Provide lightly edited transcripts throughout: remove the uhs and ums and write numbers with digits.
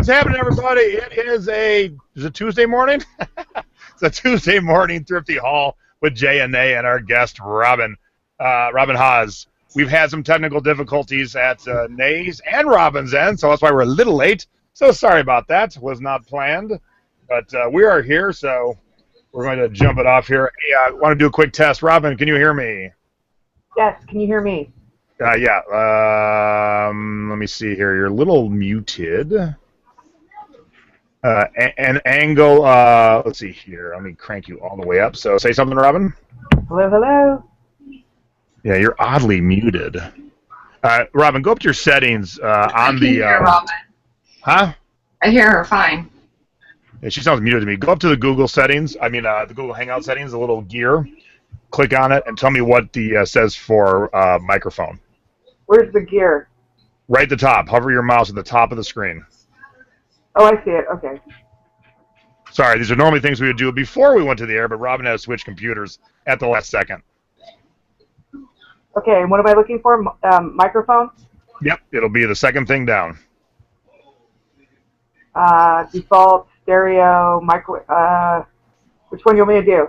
What's happening, everybody? Is it Tuesday morning? It's a Tuesday morning Thrifty Haul with Jay and Nay and our guest, Robyn Haas. We've had some technical difficulties at Nay's and Robyn's end, so that's why we're a little late. So sorry about that. Was not planned. But we are here, so we're going to jump it off here. Hey, I want to do a quick test. Robyn, can you hear me? Yes, can you hear me? Yeah. Let me see here. You're a little muted. And angle, let's see here. Let me crank you all the way up. So say something, Robyn. Hello, hello. Yeah, you're oddly muted. Robyn, go up to your settings on the... hear Robyn. Huh? I hear her fine. Yeah, she sounds muted to me. Go up to the Google settings. I mean, the Google Hangout settings, the little gear. Click on it and tell me what the says for microphone. Where's the gear? Right at the top. Hover your mouse at the top of the screen. Oh, I see it. Okay. Sorry, these are normally things we would do before we went to the air, but Robyn has switched computers at the last second. Okay, and what am I looking for? Microphone? Yep, it'll be the second thing down. Default, stereo, micro. Which one do you want me to do?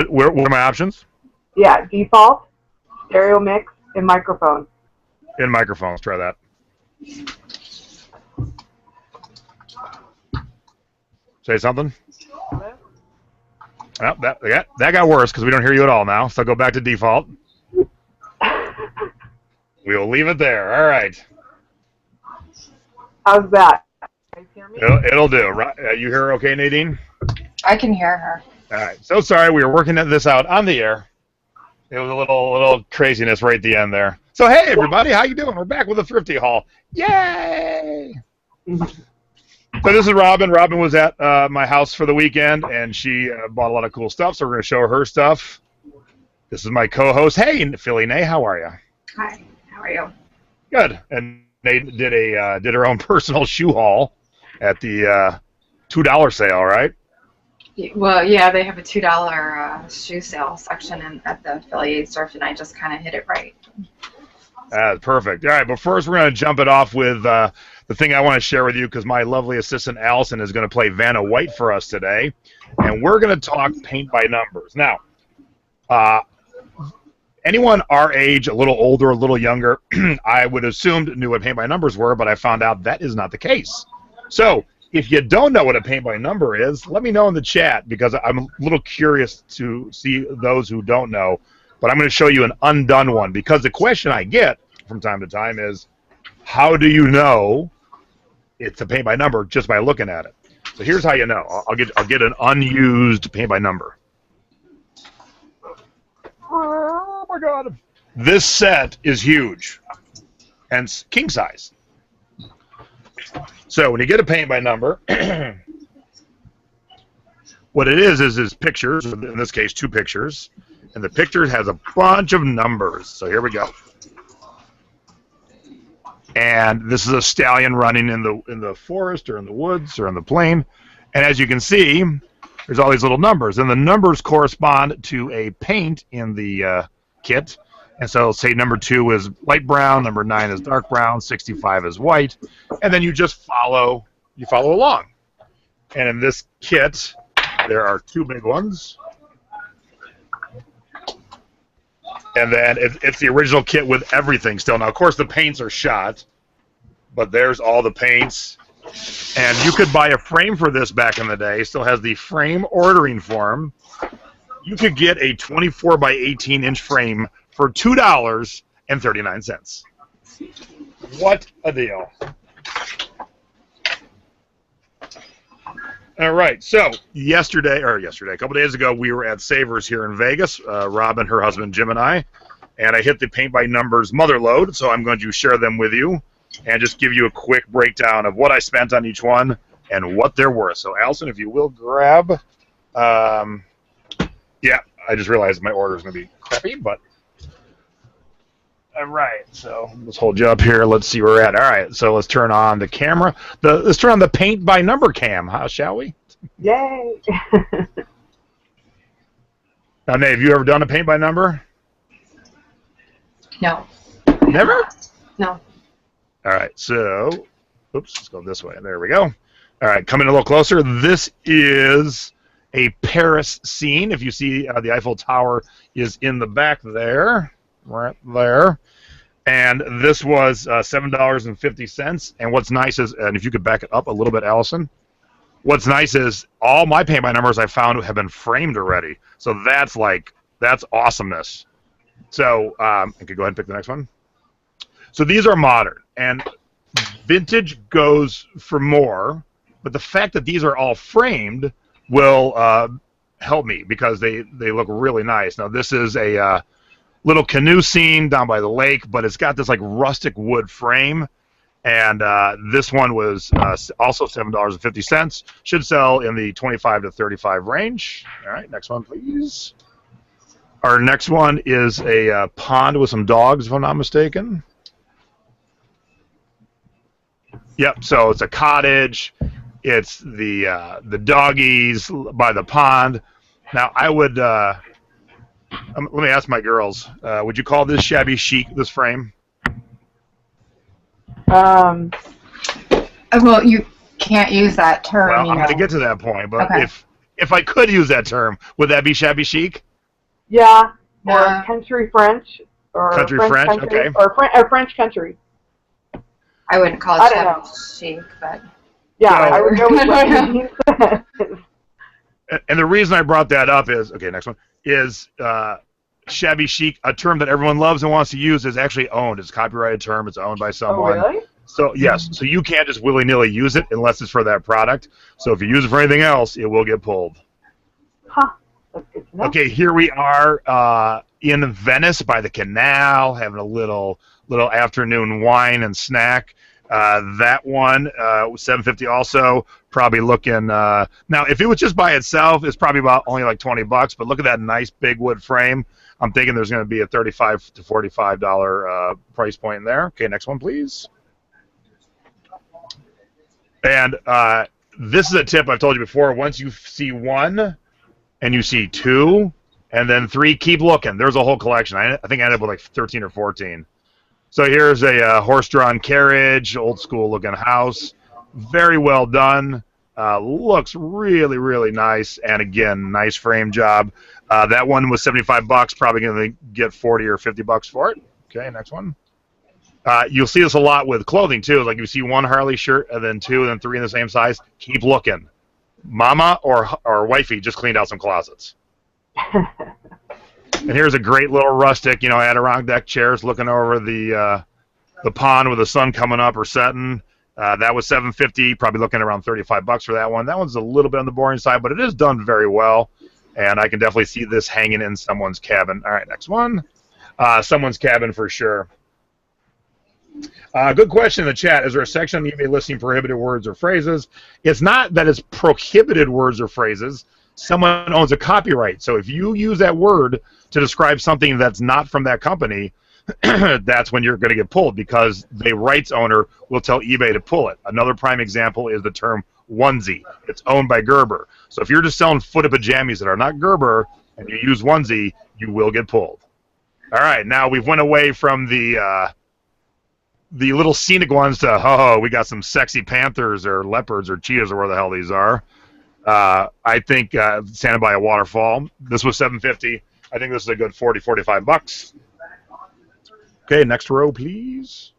What are my options? Yeah, default, stereo mix, and microphone. In microphones, try that. Say something. Hello? Well, that got worse because we don't hear you at all now. So go back to default. We'll leave it there. All right. How's that? Can you hear me? It'll do. You hear her okay, Nadine? I can hear her. All right. So sorry, we were working this out on the air. It was a little craziness right at the end there. So hey, everybody, how you doing? We're back with a Thrifty Haul. Yay! So this is Robyn. Robyn was at my house for the weekend, and she bought a lot of cool stuff, so we're going to show her stuff. This is my co-host. Hey, Philly Nay, how are you? Hi, how are you? Good. And Nay did her own personal shoe haul at the $2 sale, right? Well, yeah, they have a $2 shoe sale section at the affiliate thrift, and I just kind of hit it right. That's perfect. All right, but first we're going to jump it off with the thing I want to share with you because my lovely assistant Allison is going to play Vanna White for us today, and we're going to talk paint by numbers. Now, anyone our age, a little older, a little younger, I would assume knew what paint by numbers were, but I found out that is not the case. So if you don't know what a paint by number is, let me know in the chat because I'm a little curious to see those who don't know. But I'm going to show you an undone one because the question I get from time to time is, how do you know it's a paint by number just by looking at it? So here's how you know. I'll get an unused paint by number. Oh my God! This set is huge and king size. So when you get a paint by number, what it is pictures. In this case, 2 pictures. And the picture has a bunch of numbers. So here we go. And this is a stallion running in the forest or in the woods or in the plain. And as you can see, there's all these little numbers. And the numbers correspond to a paint in the kit. And so say number 2 is light brown, number 9 is dark brown, 65 is white. And then you just follow along. And in this kit, there are 2 big ones. And then it's the original kit with everything still. Now, of course, the paints are shot, but there's all the paints. And you could buy a frame for this back in the day. Still has the frame ordering form. You could get a 24 by 18-inch frame for $2.39. What a deal. All right, so yesterday, a couple days ago, we were at Savers here in Vegas, Robyn, her husband, Jim, and I hit the paint by numbers mother lode, so I'm going to share them with you and just give you a quick breakdown of what I spent on each one and what they're worth. So, Allison, if you will grab, yeah, I just realized my order is going to be crappy, but all right, so let's hold you up here. Let's see where we're at. All right, so let's turn on the camera. Let's turn on the paint by number cam, shall we? Yay! Now, Nate, have you ever done a paint by number? No. Never? No. All right, so Oops, let's go this way. There we go. All right, coming a little closer. This is a Paris scene. If you see the Eiffel Tower is in the back there, right there. And this was $7.50. And what's nice is, and if you could back it up a little bit, Allison, what's nice is all my paint by numbers I found have been framed already. So that's awesomeness. So I could go ahead and pick the next one. So these are modern, and vintage goes for more, but the fact that these are all framed will help me because they look really nice. Now this is a little canoe scene down by the lake, but it's got this like rustic wood frame, and this one was also $7.50. Should sell in the 25 to 35 range. All right, next one, please. Our next one is a pond with some dogs, if I'm not mistaken. Yep, so it's a cottage. It's the doggies by the pond. Now, I would, let me ask my girls, would you call this shabby chic, this frame? Well, you can't use that term. Well, I'm going to get to that point, but okay. If I could use that term, would that be shabby chic? Yeah, or country French, or country French, country, okay, or French country. I wouldn't call it shabby chic, but yeah, so, I would go with what you said. And the reason I brought that up is, okay, next one is shabby chic, a term that everyone loves and wants to use, is actually owned. It's a copyrighted term. It's owned by someone. Oh, really? So yes, so you can't just willy-nilly use it unless it's for that product. So if you use it for anything else, it will get pulled. Huh. Okay, here we are in Venice by the canal, having a little afternoon wine and snack. That one was $7.50 also. Probably looking now. If it was just by itself, it's probably about only like $20. But look at that nice big wood frame. I'm thinking there's going to be a $35 to $45 price point in there. Okay, next one, please. And this is a tip I've told you before. Once you see one, and you see two, and then three, keep looking. There's a whole collection. I think I ended up with like 13 or 14. So here's a horse-drawn carriage, old-school-looking house. Very well done. Looks really, really nice. And again, nice frame job. That one was $75. Probably going to get 40 or $50 for it. Okay, next one. You'll see this a lot with clothing, too. Like you see one Harley shirt, and then two, and then three in the same size. Keep looking. Mama or wifey just cleaned out some closets. And here's a great little rustic, Adirondack chairs looking over the pond with the sun coming up or setting. That was $7.50. Probably looking around $35 for that one. That one's a little bit on the boring side, but it is done very well. And I can definitely see this hanging in someone's cabin. All right, next one. Someone's cabin for sure. Good question in the chat. Is there a section on eBay listing prohibited words or phrases? It's not that it's prohibited words or phrases. Someone owns a copyright. So if you use that word to describe something that's not from that company, that's when you're going to get pulled because the rights owner will tell eBay to pull it. Another prime example is the term onesie. It's owned by Gerber. So if you're just selling footed pajamas that are not Gerber and you use onesie, you will get pulled. All right, now we've went away from the little scenic ones to, we got some sexy panthers or leopards or cheetahs or where the hell these are. I think standing by a waterfall. This was $7.50. I think this is a good $40, $45. Okay, next row, please.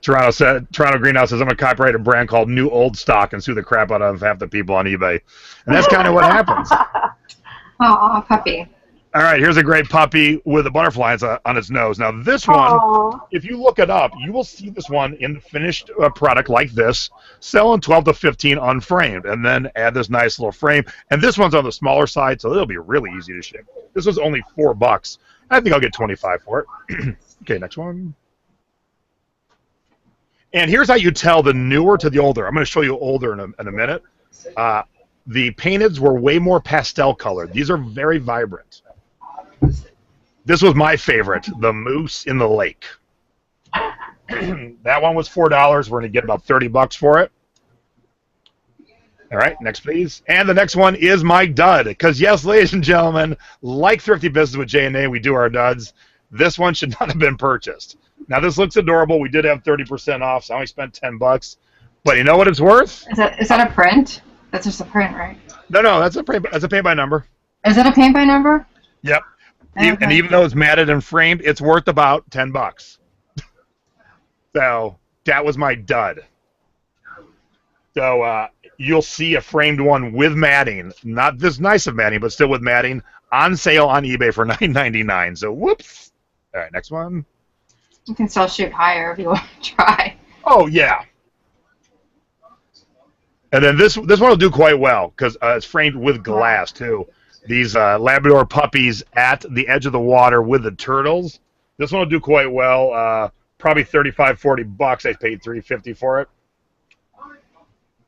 Toronto Greenhouse says, I'm going to copyright a brand called New Old Stock and sue the crap out of half the people on eBay. And that's kind of what happens. Oh, puppy. All right, here's a great puppy with a butterfly on its nose. Now, this one, if you look it up, you will see this one in the finished product like this, selling 12 to 15 unframed, and then add this nice little frame. And this one's on the smaller side, so it'll be really easy to ship. This was only $4. I think I'll get 25 for it. Okay, next one. And here's how you tell the newer to the older. I'm going to show you older in a minute. The painteds were way more pastel colored. These are very vibrant. This was my favorite, the moose in the lake. That one was $4. We're going to get about $30 for it. All right, next please. And the next one is my dud. Because yes, ladies and gentlemen, like Thrifty Business with J&A, we do our duds. This one should not have been purchased. Now this looks adorable. We did have 30% off, so I only spent $10. But you know what it's worth? Is that a print? That's just a print, right? No, that's a paint by number. Is it a paint by number? Yep. Okay. And even though it's matted and framed, it's worth about $10. So that was my dud. So you'll see a framed one with matting, not this nice of matting, but still with matting, on sale on eBay for $9.99. So whoops. All right, next one. You can still shoot higher if you want to try. Oh yeah. And then this one will do quite well because it's framed with glass too. These Labrador puppies at the edge of the water with the turtles. This one will do quite well. Probably $35-40. I paid $3.50 for it.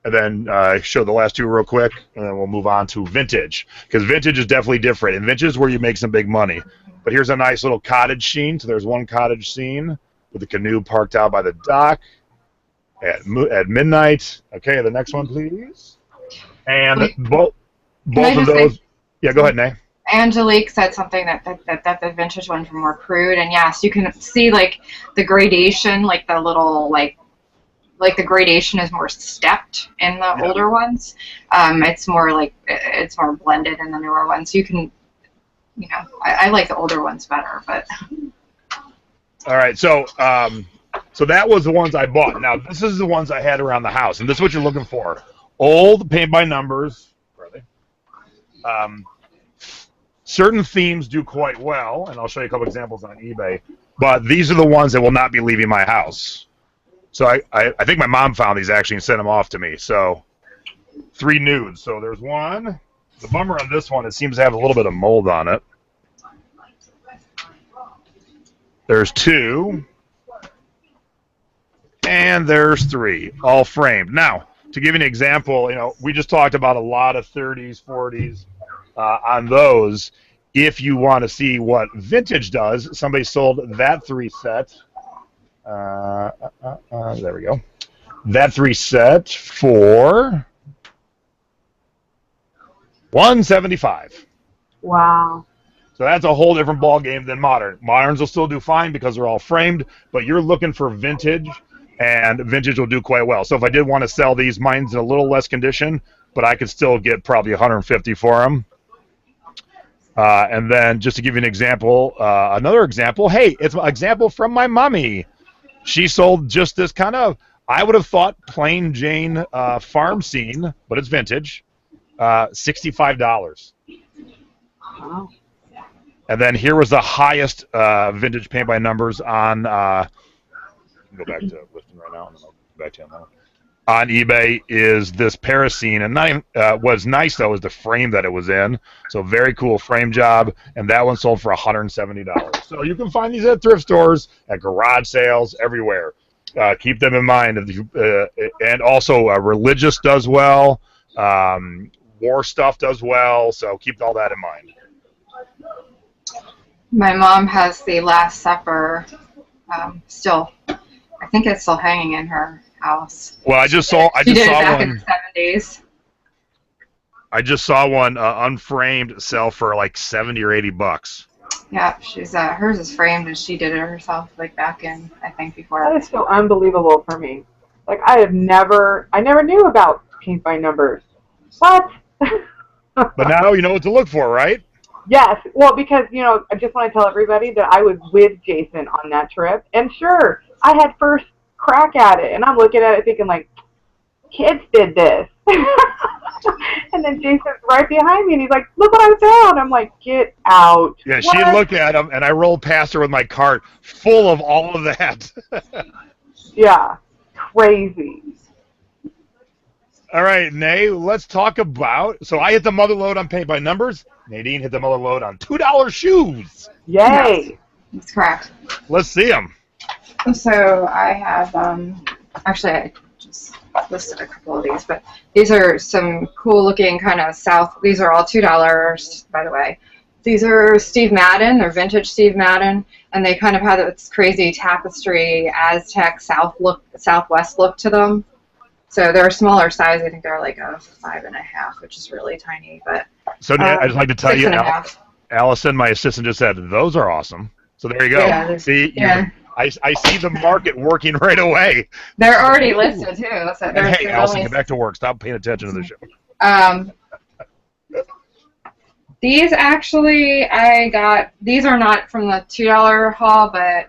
And then show the last two real quick, and then we'll move on to vintage, because vintage is definitely different. And vintage is where you make some big money. But here's a nice little cottage scene. So there's one cottage scene with the canoe parked out by the dock at midnight. Okay, the next one, please. And both of those. Yeah, go ahead, Nay. Angelique said something that the vintage ones were more crude, and yes, you can see like the gradation, like the little like the gradation is more stepped in the older ones. It's more like it's more blended in the newer ones. You can, you know, I like the older ones better, but. All right, so that was the ones I bought. Now this is the ones I had around the house, and this is what you're looking for: old paint by numbers. Where are they? Certain themes do quite well, and I'll show you a couple examples on eBay. But these are the ones that will not be leaving my house. So I think my mom found these actually and sent them off to me. So 3 nudes. So there's one. The bummer on this one, it seems to have a little bit of mold on it. There's 2. And there's 3, all framed. Now, to give you an example, you know, we just talked about a lot of 30s, 40s on those. If you want to see what vintage does, somebody sold that 3 set. There we go. That 3 set for $175. Wow. So that's a whole different ball game than modern. Moderns will still do fine because they're all framed, but you're looking for vintage, and vintage will do quite well. So if I did want to sell these, mine's in a little less condition, but I could still get probably $150 for them. And then just to give you an example, another example, hey, it's an example from my mommy. She sold just this kind of, I would have thought, plain Jane farm scene, but it's vintage, $65. Wow. And then here was the highest vintage paint by numbers on, go back to listing right now, and then I'll go back to you on that one. On eBay is this Paris scene, and not even, what's nice though is the frame that it was in. So very cool frame job, and that one sold for $170. So you can find these at thrift stores, at garage sales, everywhere. Keep them in mind. And also religious does well, war stuff does well. So keep all that in mind. My mom has the Last Supper still. I think it's still hanging in her house. Well, I just saw She did it back one. in the 70s. I just saw one unframed sell for like $70 or $80. Yeah, she's hers is framed, and she did it herself like back in, I think, before. That is so unbelievable for me. Like I never knew about paint by numbers. What? But now you know what to look for, right? Yes. Well, because, you know, I just want to tell everybody that I was with Jason on that trip. And sure, I had first crack at it. And I'm looking at it thinking, like, kids did this. And then Jason's right behind me, and he's like, look what I found. I'm like, get out. Yeah, what? she looked at him, and I rolled past her with my cart full of all of that. Yeah. Crazy. All right, Nay, let's talk about... So I hit the mother load on paint by numbers. Nadine hit the mother load on $2 shoes. Yay. Yes, that's correct. Let's see them. So I have, actually, I just listed a couple of these, but these are some cool looking kind of these are all $2, by the way. These are Steve Madden, they're vintage Steve Madden, and they kind of have this crazy tapestry, Aztec Southwest look to them. So they're a smaller size. I think they're like a 5.5, which is really tiny. But so I'd just like to tell you, 6.5. Allison, my assistant, just said those are awesome. So there you go. Yeah, see, yeah. I see the market working right away. They're already listed too. So And hey, Allison, get back to work. Stop paying attention to the show. These actually, these are not from the $2 haul, but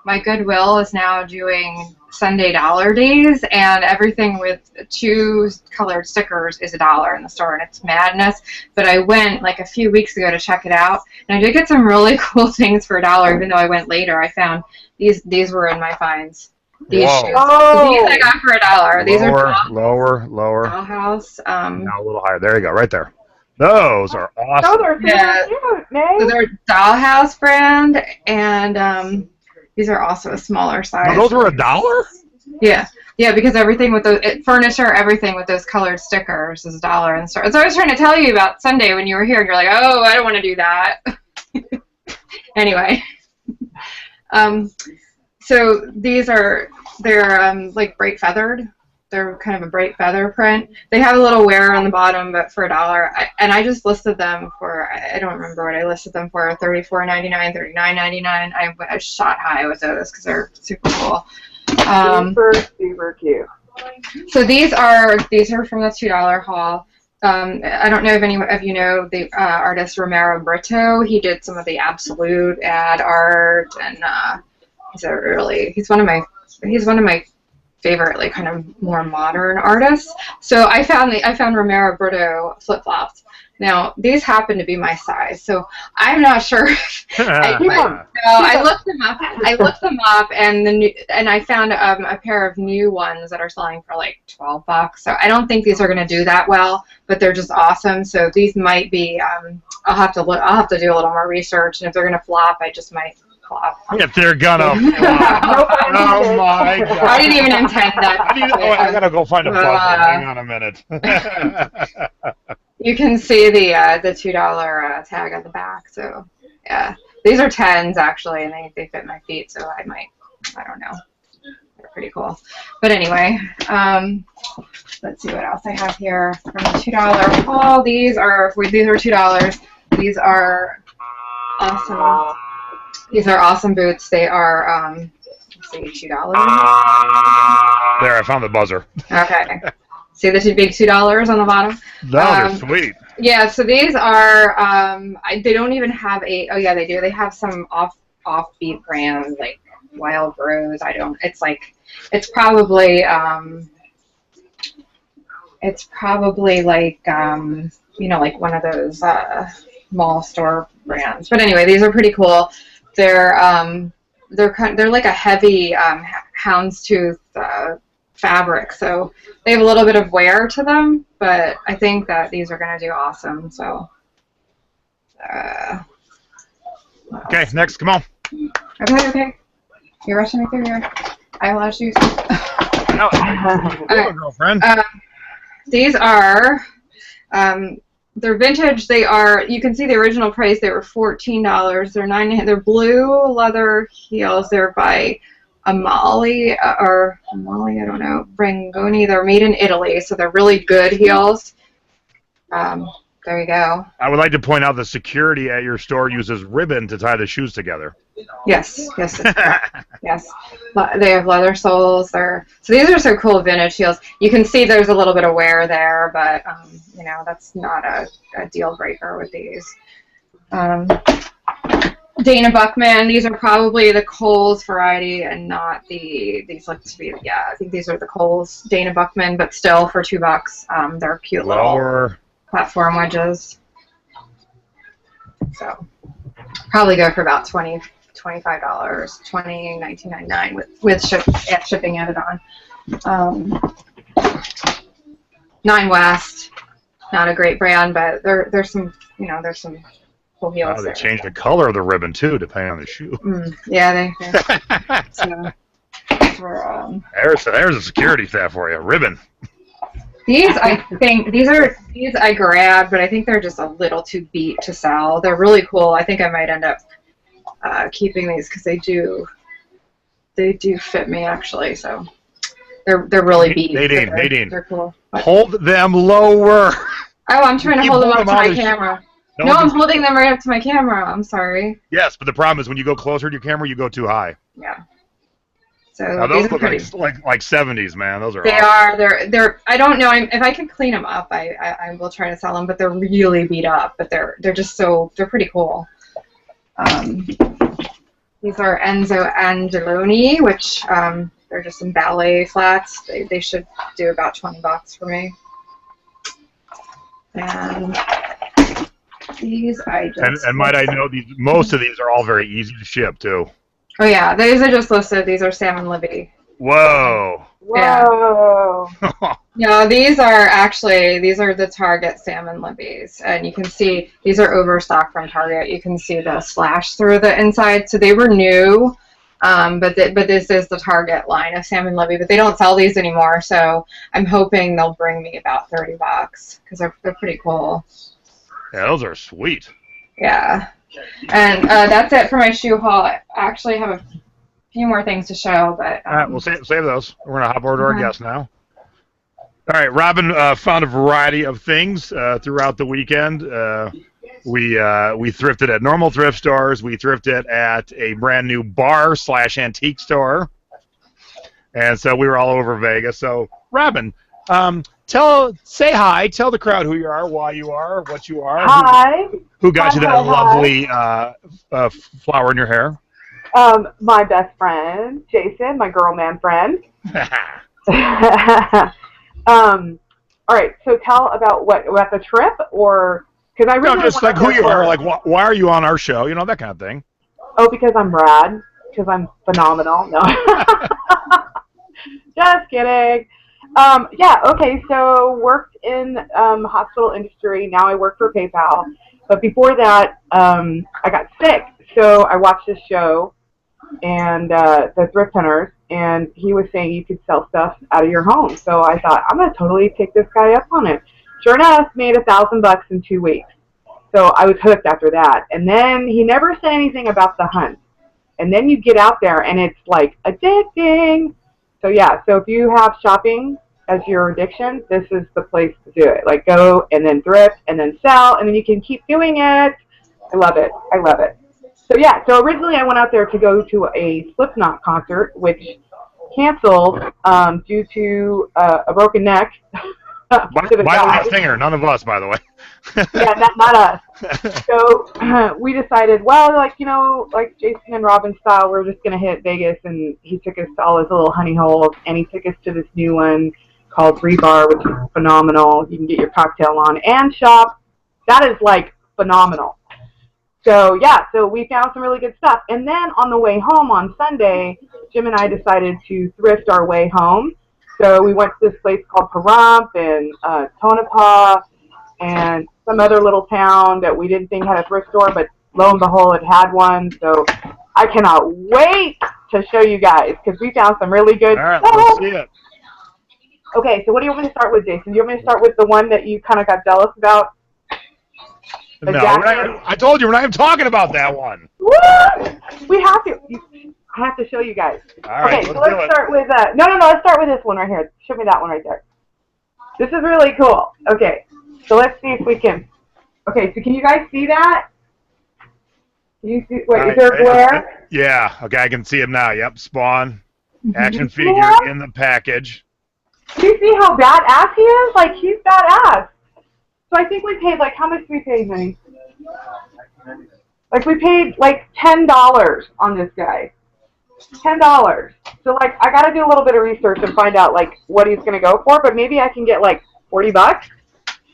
my Goodwill is now doing Sunday dollar days, and everything with 2 colored stickers is $1 in the store, and it's madness. But I went like a few weeks ago to check it out, and I did get some really cool things for $1, even though I went later. I found these were in my finds. These shoes. Oh. So these I got for $1. These are lower. Dollhouse. Now a little higher. There you go, right there. Those are awesome. Those are cute, man. So they're Dollhouse brand, and these are also a smaller size. No, those were $1? Yeah, because everything with the furniture, everything with those colored stickers is $1 in the store. So I was trying to tell you about Sunday when you were here, and you're like, oh, I don't want to do that. Anyway, so they're like bright feathered. They're kind of a bright feather print. They have a little wear on the bottom, but for $1. And I just listed them for, I don't remember what I listed them for, $34.99, $39.99. I shot high with those because they're super cool. Super cute. So these are from the $2 haul. I don't know if any of you know the artist Romero Brito. He did some of the Absolute ad art, and he's one of my favorite, like, kind of more modern artists. So I found Romero Brito flip-flops. Now, these happen to be my size, so I'm not sure. I looked them up, and I found a pair of new ones that are selling for like $12. So I don't think these are going to do that well, but they're just awesome. So these might be. I'll have to do a little more research, and if they're going to flop, I just might flop. If they're gonna flop. Oh my God. I didn't even intend that. I gotta go find a puzzle. Hang on a minute. You can see the $2 tag on the back. So yeah, these are 10s actually, and they fit my feet. So I don't know. They're pretty cool. But anyway, let's see what else I have here from the $2 haul. These are $2. These are awesome. These are awesome boots. They are, let's see, $2. There, I found the buzzer. Okay. See the big $2 on the bottom? Those are sweet. Yeah, so these are, they don't even have oh yeah, they do. They have some offbeat brands, like Wild Rose. It's probably like, like one of those mall store brands. But anyway, these are pretty cool. They're like a heavy houndstooth fabric, so they have a little bit of wear to them, but I think that these are going to do awesome. So okay, next, come on. Okay. You're rushing me through here. I will ask you. No, girlfriend. These are they're vintage. You can see the original price. They were $14. They're blue leather heels. They're by Amali, I don't know, Brangoni. They're made in Italy, so they're really good heels. There you go. I would like to point out the security at your store uses ribbon to tie the shoes together. Yes. Yes. They have leather soles. So these are so cool vintage heels. You can see there's a little bit of wear there, but that's not a deal breaker with these. Dana Buckman. These are probably the Kohl's variety and not these look to be, I think these are the Kohl's Dana Buckman, but still for $2. They're cute little platform wedges. So probably go for about $25, $19.99 with shipping added on. Nine West, not a great brand, but there's some cool heels. Wow, they changed the color of the ribbon too, depending on the shoe. Yeah, There's a security staff for you. Ribbon. These I grabbed, but I think they're just a little too beat to sell. They're really cool. I think I might end up keeping these because they do fit me actually. So they're really beat. Nadine. They're cool. Hold them lower. Oh, I'm trying to hold them up to my camera. No, I'm holding them right up to my camera. I'm sorry. Yes, but the problem is when you go closer to your camera, you go too high. Yeah. So Now these those are look pretty. like 70s, man. Those are They awesome. are. They're. I don't know if I can clean them up. I will try to sell them, but they're really beat up. But they're just so they're pretty cool. These are Enzo Angeloni, which they're just some ballet flats. They should do about $20 for me. And these I just. And might I know most of these are all very easy to ship too. Oh yeah, these are just listed. These are Salmon Libby. Whoa. Whoa. No, these are the Target Salmon Libbies, and you can see these are overstock from Target. You can see the splash through the inside, so they were new, but this is the Target line of Salmon Libby, but they don't sell these anymore, so I'm hoping they'll bring me about $30 because they're pretty cool. Yeah, those are sweet. Yeah, and that's it for my shoe haul. I actually have a few more things to show, but All right, we'll save those. We're gonna hop over to our Okay. guest now. All right, Robyn found a variety of things throughout the weekend. We thrifted at normal thrift stores. We thrifted at a brand new bar/antique store, and so we were all over Vegas. So, Robyn, say hi. Tell the crowd who you are, why you are, what you are. Hi. Who got you that Hi. lovely flower in your hair? My best friend, Jason, my girl man friend. All right, so tell about the trip, or because I really just like who you are, like why are you on our show, that kind of thing. Oh, because I'm rad, because I'm phenomenal. No, just kidding. Yeah, okay. So worked in hospital industry. Now I work for PayPal, but before that, I got sick. So I watched this show, and the Thrift Hunters, and he was saying you could sell stuff out of your home. So I thought, I'm going to totally take this guy up on it. Sure enough, made $1,000 in 2 weeks. So I was hooked after that. And then he never said anything about the hunt. And then you get out there, and it's like addicting. So yeah, so if you have shopping as your addiction, this is the place to do it. Like go and then thrift and then sell, and then you can keep doing it. I love it. I love it. So yeah, so originally I went out there to go to a Slipknot concert, which canceled due to a broken neck. By the last singer, none of us, by the way. Yeah, not us. So we decided, well, like Jason and Robyn style, we're just gonna hit Vegas, and he took us to all his little honey holes, and he took us to this new one called Bar, which is phenomenal. You can get your cocktail on and shop. That is like phenomenal. So yeah, so we found some really good stuff. And then on the way home on Sunday, Jim and I decided to thrift our way home. So we went to this place called Pahrump and Tonopah and some other little town that we didn't think had a thrift store, but lo and behold, it had one. So I cannot wait to show you guys because we found some really good stuff. All right, let's see it. Okay, so what do you want me to start with, Jason? Do you want me to start with the one that you kind of got jealous about? No, I told you we're not even talking about that one. What? We have to. I have to show you guys. All right, okay, so let's start with no. Let's start with this one right here. Show me that one right there. This is really cool. Okay, so let's see if we can. Okay, so can you guys see that? Can you see? Wait, is there a glare? Yeah. Okay, I can see him now. Yep, Spawn, action figure in the package. Do you see how badass he is? Like he's badass. So I think we paid how much did we pay, honey? Like we paid like $10 on this guy. $10. So I gotta do a little bit of research and find out what he's gonna go for, but maybe I can get $40,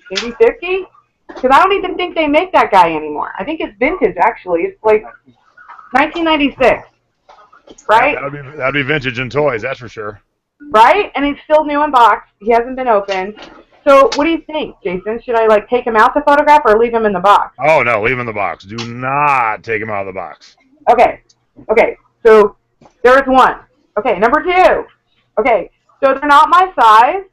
maybe 50, because I don't even think they make that guy anymore. I think it's vintage actually. It's 1996, right? Yeah, that'd be vintage in toys, that's for sure. Right, and he's still new in box. He hasn't been opened. So what do you think, Jason? Should I take him out to photograph or leave him in the box? Oh no, leave him in the box. Do not take him out of the box. Okay. So there's one. Okay, number two. Okay, so they're not my size,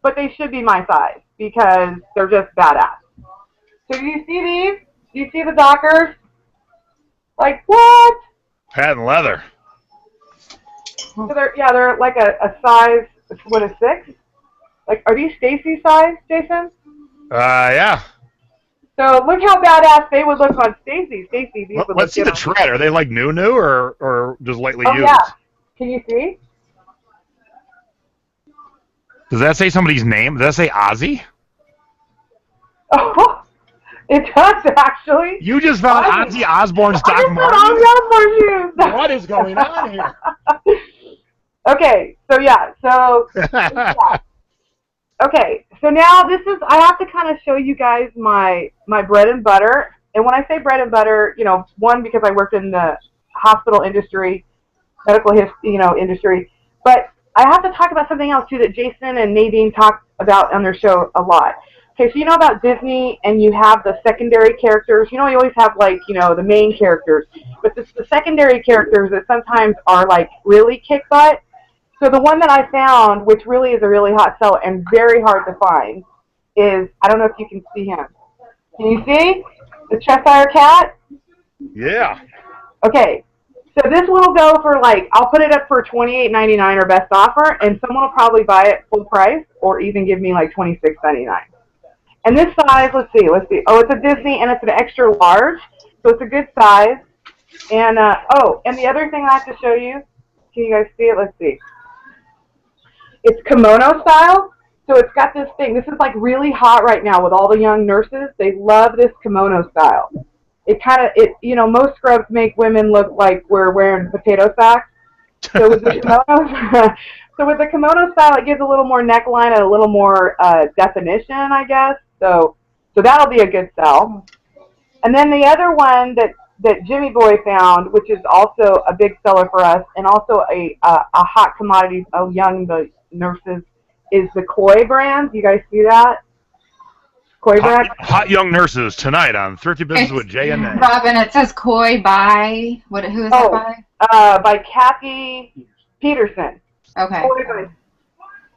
but they should be my size because they're just badass. So do you see these? Do you see the Dockers? What? Patent leather. So they're like a size. What is 6? Are these Stacy size, Jason? Yeah. So look how badass they would look on Stacy. Stacy, these would Let's see the tread. Are they new or just lightly used? Yeah. Can you see? Does that say somebody's name? Does that say Ozzy? Oh, it does actually. You just found Ozzy Osbourne's I Doc just Martens? found Ozzy Osbourne shoes. What is going on here? Okay, so yeah, okay, so now this is, I have to kind of show you guys my bread and butter. And when I say bread and butter, you know, one, because I worked in the hospital industry, medical industry, but I have to talk about something else too that Jason and Nadine talked about on their show a lot. Okay, so you know about Disney, and you have the secondary characters. You know, you always have, like, you know, the main characters, but the secondary characters that sometimes are, like, really kick butt. So the one that I found, which really is a really hot seller and very hard to find, is, I don't know if you can see him. Can you see the Cheshire Cat? Yeah. Okay, so this will go for, like, I'll put it up for $28.99 or best offer, and someone will probably buy it full price or even give me, like, $26.99. And this size, let's see. Oh, it's a Disney, and it's an extra large, so it's a good size. And, oh, and the other thing I have to show you, can you guys see it? Let's see. It's kimono style, so it's got this thing. This is, like, really hot right now with all the young nurses. They love this kimono style. It kind of, you know, most scrubs make women look like we're wearing potato sacks. So with the kimono style, it gives a little more neckline and a little more definition, I guess. So that'll be a good sell. And then the other one that Jimmy Boy found, which is also a big seller for us, and also a hot commodity among the nurses, is the Koi brand. You guys see that? Koi brand? Hot young nurses tonight on Thrifty Business with Jay and Nate. Robyn, it says Koi by, who is that by? By Kathy Peterson. Okay.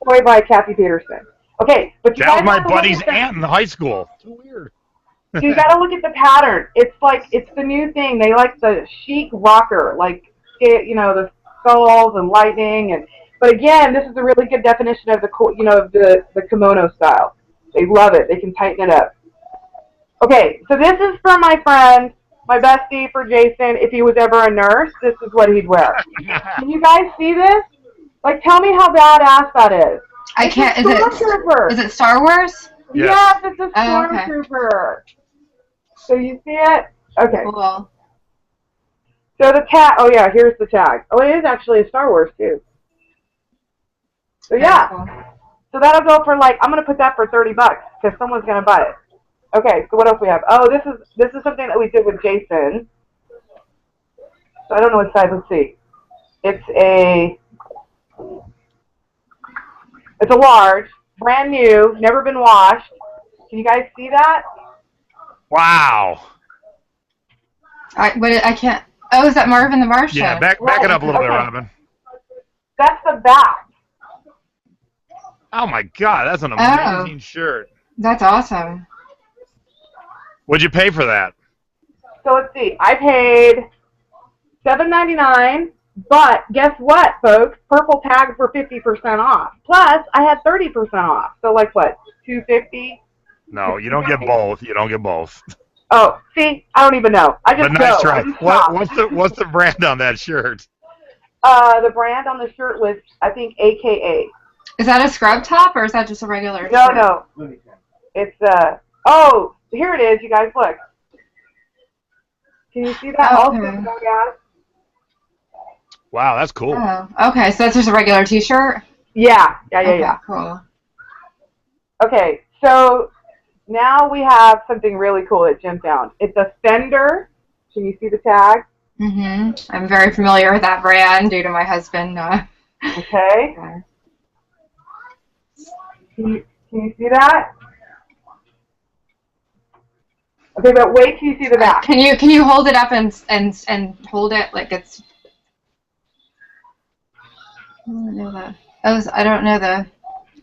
Koi by Kathy Peterson. Okay, but you that was guys my buddy's aunt in high school. So weird. You got to look at the pattern. It's like, it's the new thing. They like the chic rocker, like, you know, the skulls and lightning. But again, this is a really good definition of the kimono style. They love it. They can tighten it up. Okay, so this is for my friend, my bestie, for Jason. If he was ever a nurse, this is what he'd wear. Can you guys see this? Like, tell me how badass that is. I can't. Is it Star Wars? Yes, it's a stormtrooper. Okay. So you see it? Okay. Cool. So the tag. Oh yeah, here's the tag. Oh, it is actually a Star Wars too. So yeah. Cool. So that'll go for, like, I'm gonna put that for $30 because someone's gonna buy it. Okay. So what else we have? Oh, this is something that we did with Jason. So I don't know what size. Let's see. It's a large, brand new, never been washed. Can you guys see that? Wow. I can't. Oh, is that Marvin the Martian? Yeah, back it up a little bit, Robyn. That's the back. Oh my God, that's an amazing shirt. That's awesome. What'd you pay for that? So let's see. I paid $7.99. But guess what, folks? Purple tags were 50% off. Plus, I had 30% off. So, like, what, $250? No, you don't get both. You don't get both. Oh, see, I don't even know. I just but nice try. What's the brand on that shirt? The brand on the shirt was, I think, AKA. Is that a scrub top or is that just a regular shirt? No. It's oh, here it is. You guys, look. Can you see that? Okay. Also, wow, that's cool. Oh, okay, so that's just a regular T-shirt? Yeah. Cool. Okay, so now we have something really cool that Jim found. It's a Fender. Can you see the tag? Mm-hmm. I'm very familiar with that brand due to my husband. Okay. Can you see that? Okay, but wait till you see the back. Can you hold it up and hold it like it's? I don't know that. I don't know the.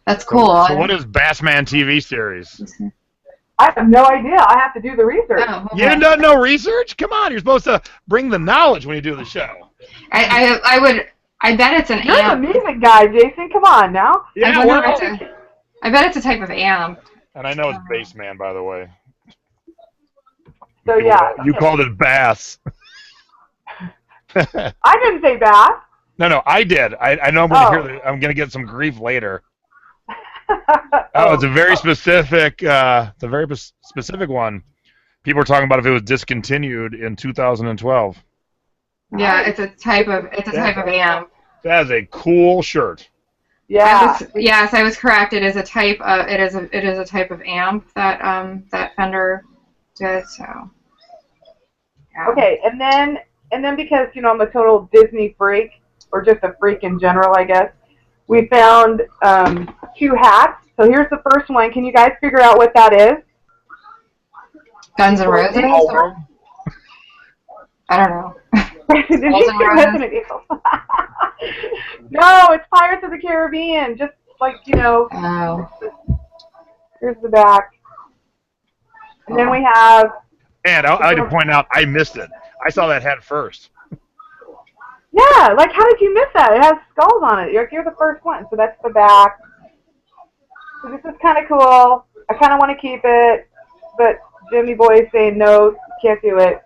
That's cool. So what is Bassman TV series? I have no idea. I have to do the research. Oh, okay. You didn't know research? Come on, you're supposed to bring the knowledge when you do the show. I bet it's an You're amp. the music guy, Jason. Come on now. Yeah, I bet it's a type of amp. And I know it's Bassman, by the way. So yeah. You called it bass. I didn't say bass. No, I did. I know I'm going to get some grief later. Oh, it's a very specific. It's a very specific one. People were talking about if it was discontinued in 2012. Yeah, it's a type of amp. That is a cool shirt. Yeah. Yes, I was correct. It is a type of a type of amp that that Fender did. So. Yeah. Okay, and then because I'm a total Disney freak, or just a freak in general, I guess, we found 2 hats. So here's the first one. Can you guys figure out what that is? Guns N' Roses? I don't know. Did you say Resident Evil? No, it's Pirates of the Caribbean. Just like, Oh. Here's the back. And then we have... And I like to point out, I missed it. I saw that hat first. Yeah, like how did you miss that? It has skulls on it. You're the first one, so that's the back. So this is kind of cool. I kind of want to keep it, but Jimmy Boy is saying no, can't do it.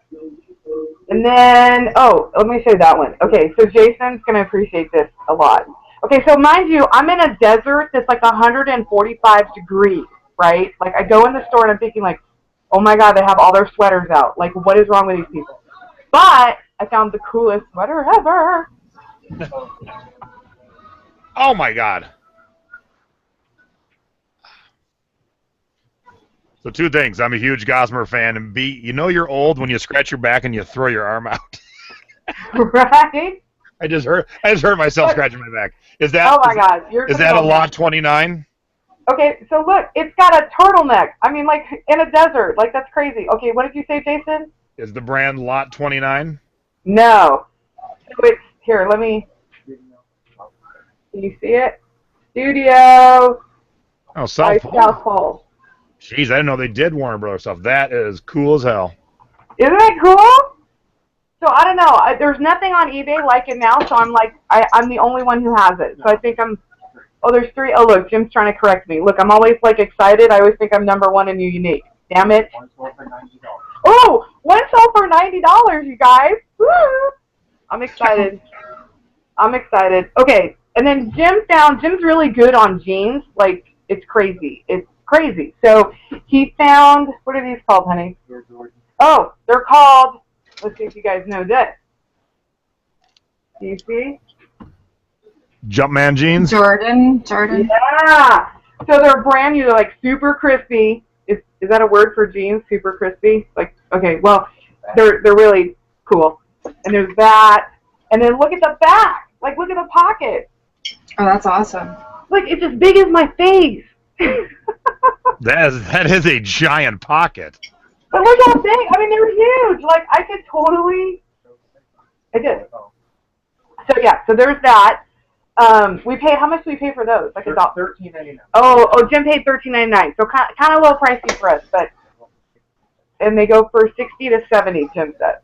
And then, let me show you that one. Okay, so Jason's going to appreciate this a lot. Okay, so mind you, I'm in a desert that's like 145 degrees, right? Like I go in the store and I'm thinking like, oh my God, they have all their sweaters out. Like what is wrong with these people? But I found the coolest sweater ever. Oh my God. So 2 things. I'm a huge Gossamer fan, and B, you're old when you scratch your back and you throw your arm out. Right? I just heard myself scratching my back. Is that? Oh my God! Is that a lot 29? Okay, so look, it's got a turtleneck. I mean, like in a desert, like that's crazy. Okay, what did you say, Jason? Is the brand Lot 29? No. So it's here. Let me. Can you see it? Studio. Oh, South Pole. South Pole. Jeez, I didn't know they did Warner Brothers stuff. That is cool as hell. Isn't it cool? So I don't know. There's nothing on eBay like it now, so I'm like, I'm the only one who has it. So I think I'm. Oh, there's 3. Oh, look, Jim's trying to correct me. Look, I'm always like excited. I always think I'm #1 and unique. Damn it. Oh, one sold for $90, you guys. Woo! I'm excited. I'm excited. Okay, and then Jim's really good on jeans. Like, it's crazy. It's crazy. So he found, what are these called, honey? Oh, they're called, let's see if you guys know this. Do you see? Jumpman jeans? Jordan. Yeah. So they're brand new. They're like super crispy. Is that a word for jeans? Super crispy? Like, okay, well, they're really cool. And there's that. And then look at the back. Like, look at the pocket. Oh, that's awesome. Like, it's as big as my face. That is a giant pocket. But look how big. I mean, they're huge. Like, I could totally. I did. So yeah. So there's that. We paid. How much did we pay for those? Like $13.99. Oh, Jim paid $13.99. So kind of low pricey for us, but. And they go for 60 to 70. Jim said.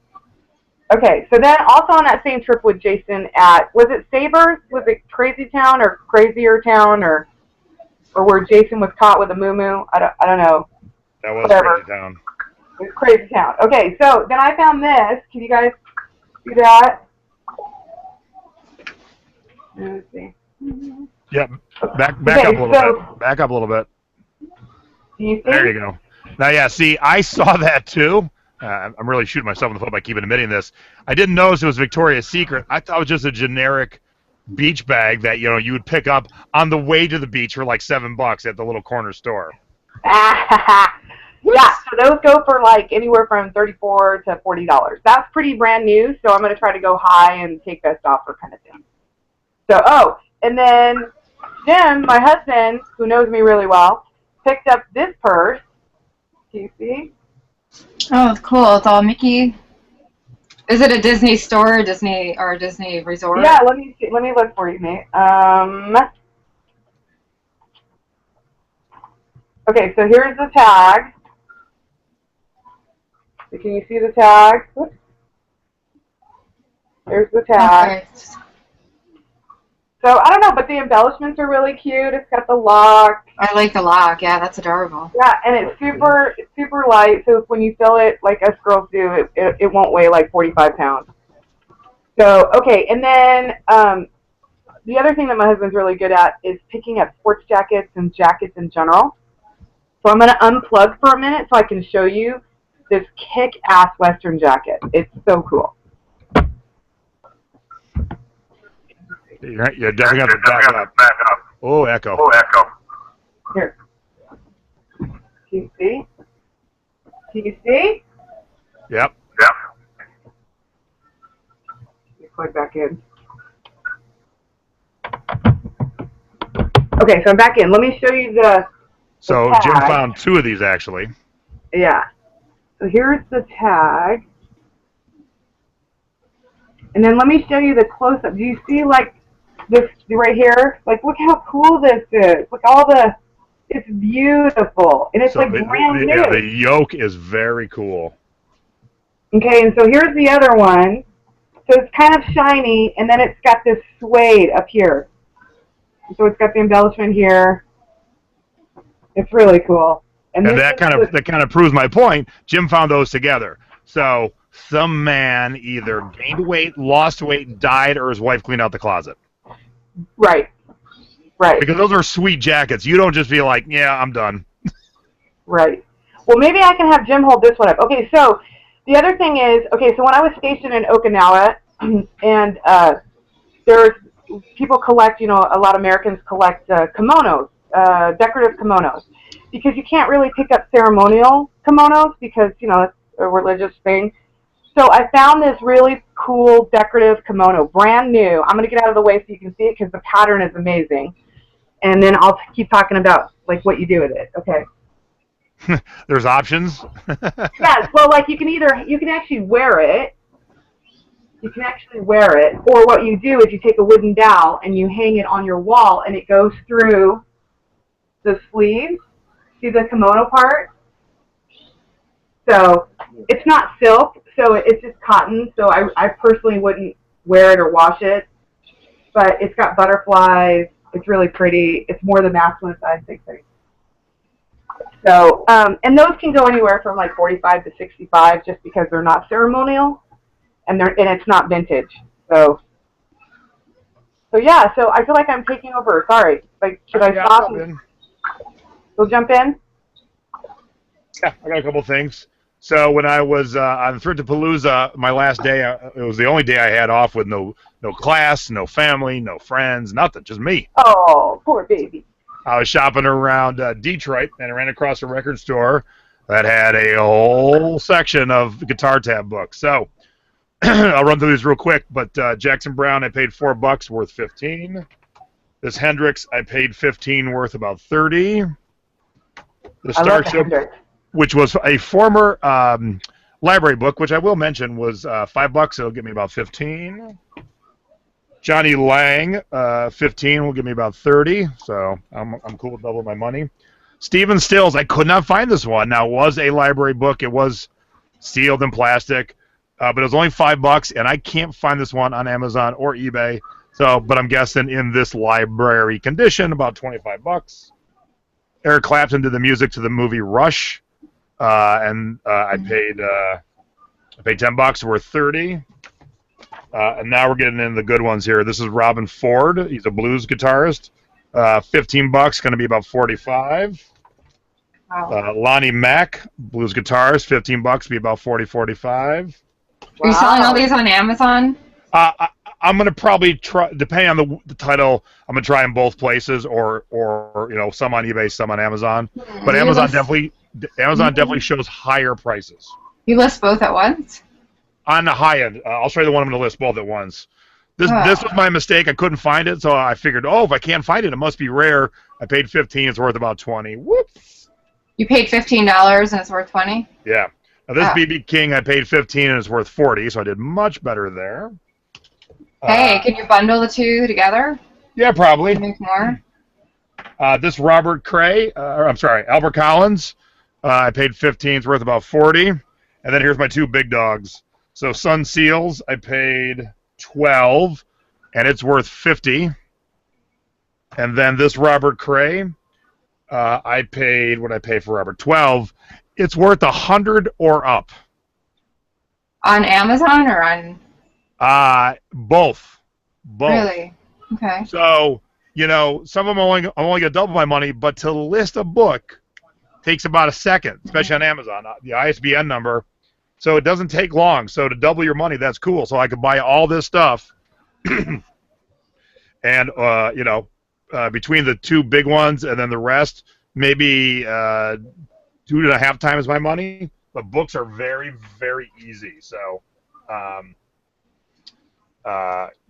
Okay. So then also on that same trip with Jason was it Sabres? Was it Crazy Town or Crazier Town or where Jason was caught with a moo-moo? I don't know. That was Whatever. Crazy Town. It was Crazy Town. Okay, so then I found this. Can you guys see that? Let me see. Yep. Back Okay, up a little bit. Back up a little bit. Do you see? There you go. Now, yeah, see, I saw that too. I'm really shooting myself in the foot by keeping admitting this. I didn't notice it was Victoria's Secret. I thought it was just a generic beach bag that you would pick up on the way to the beach for like $7 at the little corner store. Yeah, so those go for like anywhere from $34 to $40. That's pretty brand new, so I'm going to try to go high and take best offer kind of thing. So, and then Jim, my husband, who knows me really well, picked up this purse. Do you see? Oh, it's cool. It's all Mickey. Is it a Disney store, Disney resort? Yeah, let me see. Let me look for you, mate. Okay, so here's the tag. Can you see the tag? Whoops. There's the tag. Okay. So, I don't know, but the embellishments are really cute. It's got the lock. I like the lock. Yeah, that's adorable. Yeah, and it's super light, so when you fill it, like us girls do, it won't weigh like 45 pounds. So, okay, and then the other thing that my husband's really good at is picking up sports jackets and jackets in general. So I'm going to unplug for a minute so I can show you this kick-ass Western jacket. It's so cool. You're definitely going to back up. Oh, echo. Here. Can you see? Can you see? Yep. Let me plug back in. Okay, so I'm back in. Let me show you the So tag. Jim found 2 of these, actually. Yeah. So here's the tag. And then let me show you the close-up. Do you see, like, this right here? Like, look how cool this is. Look, it's beautiful. And it's, So like, brand new. Yeah, the yoke is very cool. Okay, and so here's the other one. So it's kind of shiny, and then it's got this suede up here. So it's got the embellishment here. It's really cool. And that kind of proves my point. Jim found those together. So some man either gained weight, lost weight, died, or his wife cleaned out the closet. Right. Because those are sweet jackets. You don't just be like, yeah, I'm done. Right. Well, maybe I can have Jim hold this one up. Okay, so the other thing is, so when I was stationed in Okinawa, and there's people collect, a lot of Americans collect kimonos, decorative kimonos, because you can't really pick up ceremonial kimonos because, it's a religious thing. So I found this really cool decorative kimono, brand new. I'm going to get out of the way so you can see it because the pattern is amazing. And then I'll keep talking about, like, what you do with it, okay? There's options? Yes, well, like, you can actually wear it. You can actually wear it. Or what you do is you take a wooden dowel and you hang it on your wall and it goes through the sleeves. See the kimono part? So it's not silk, so it's just cotton. So I personally wouldn't wear it or wash it. But it's got butterflies. It's really pretty. It's more the masculine side, I think. So, and those can go anywhere from like 45 to 65 just because they're not ceremonial and it's not vintage. So yeah, so I feel like I'm taking over. Sorry. Like, should I stop? We'll jump in? Yeah, I got a couple things. So when I was on Thrifty-palooza, my last day, it was the only day I had off with no class, no family, no friends, nothing, just me. Oh, poor baby. I was shopping around Detroit, and I ran across a record store that had a whole section of guitar tab books. So I'll run through these real quick, but Jackson Browne, I paid $4, worth 15. This Hendrix, I paid 15, worth about 30. The Starship, which was a former library book, which I will mention was $5. It'll give me about 15. Johnny Lang, 15 will give me about 30. So I'm cool with double my money. Stephen Stills, I could not find this one. Now, it was a library book. It was sealed in plastic, but it was only $5, and I can't find this one on Amazon or eBay. So, but I'm guessing in this library condition, about $25. Eric Clapton did the music to the movie Rush, and I paid $10, worth 30. And now we're getting into the good ones here. This is Robin Ford. He's a blues guitarist. $15, going to be about 45. Wow. Lonnie Mack, blues guitarist, $15, be about 40, 45. Are you selling all these on Amazon? I'm going to probably try, depending on the title, I'm going to try in both places, or some on eBay, some on Amazon. But Amazon definitely shows higher prices. You list both at once? On the high end. I'll show you the one I'm going to list both at once. This was my mistake. I couldn't find it, so I figured, if I can't find it, it must be rare. I paid 15. It's worth about 20. Whoops. You paid $15 and it's worth 20? Yeah. Now, this BB King, I paid 15 and it's worth 40, so I did much better there. Hey, can you bundle the two together? Yeah, probably. Make more? This Albert Collins, I paid 15. It's worth about 40. And then here's my two big dogs. So Sun Seals, I paid 12, and it's worth 50. And then this Robert Cray, I paid, what did I pay for Robert? 12. It's worth 100 or up. On Amazon or on? Both. Really? Okay. So, you know, some of them I'm only going to double my money, but to list a book takes about a second, especially on Amazon, the ISBN number. So it doesn't take long. So to double your money, that's cool. So I could buy all this stuff. And, you know, between the two big ones and then the rest, maybe 2.5 times my money. But books are very, very easy. So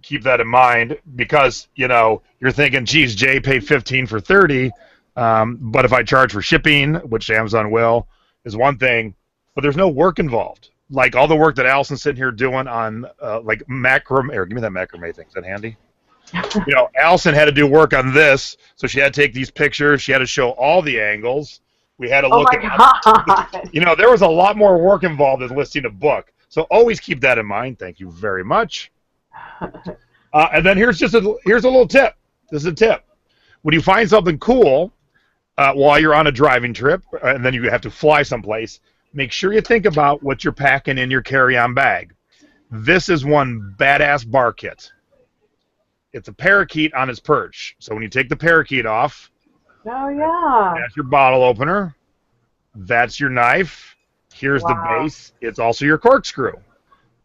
keep that in mind because, you know, you're thinking, geez, Jay paid $15 for 30. But if I charge for shipping, which Amazon will, is one thing, but there's no work involved. Like all the work that Allison's sitting here doing on like macrame, or give me that macrame thing. Is that handy? You know, Allison had to do work on this, so she had to take these pictures. She had to show all the angles. We had to look at, God. you know, there was a lot more work involved in listing a book. So always keep that in mind. Thank you very much. And then here's a little tip. This is a tip. When you find something cool while you're on a driving trip, and then you have to fly someplace, make sure you think about what you're packing in your carry-on bag. This is one badass bar kit. It's a parakeet on its perch. So when you take the parakeet off, Oh, yeah. that's your bottle opener. That's your knife. Here's the base. It's also your corkscrew.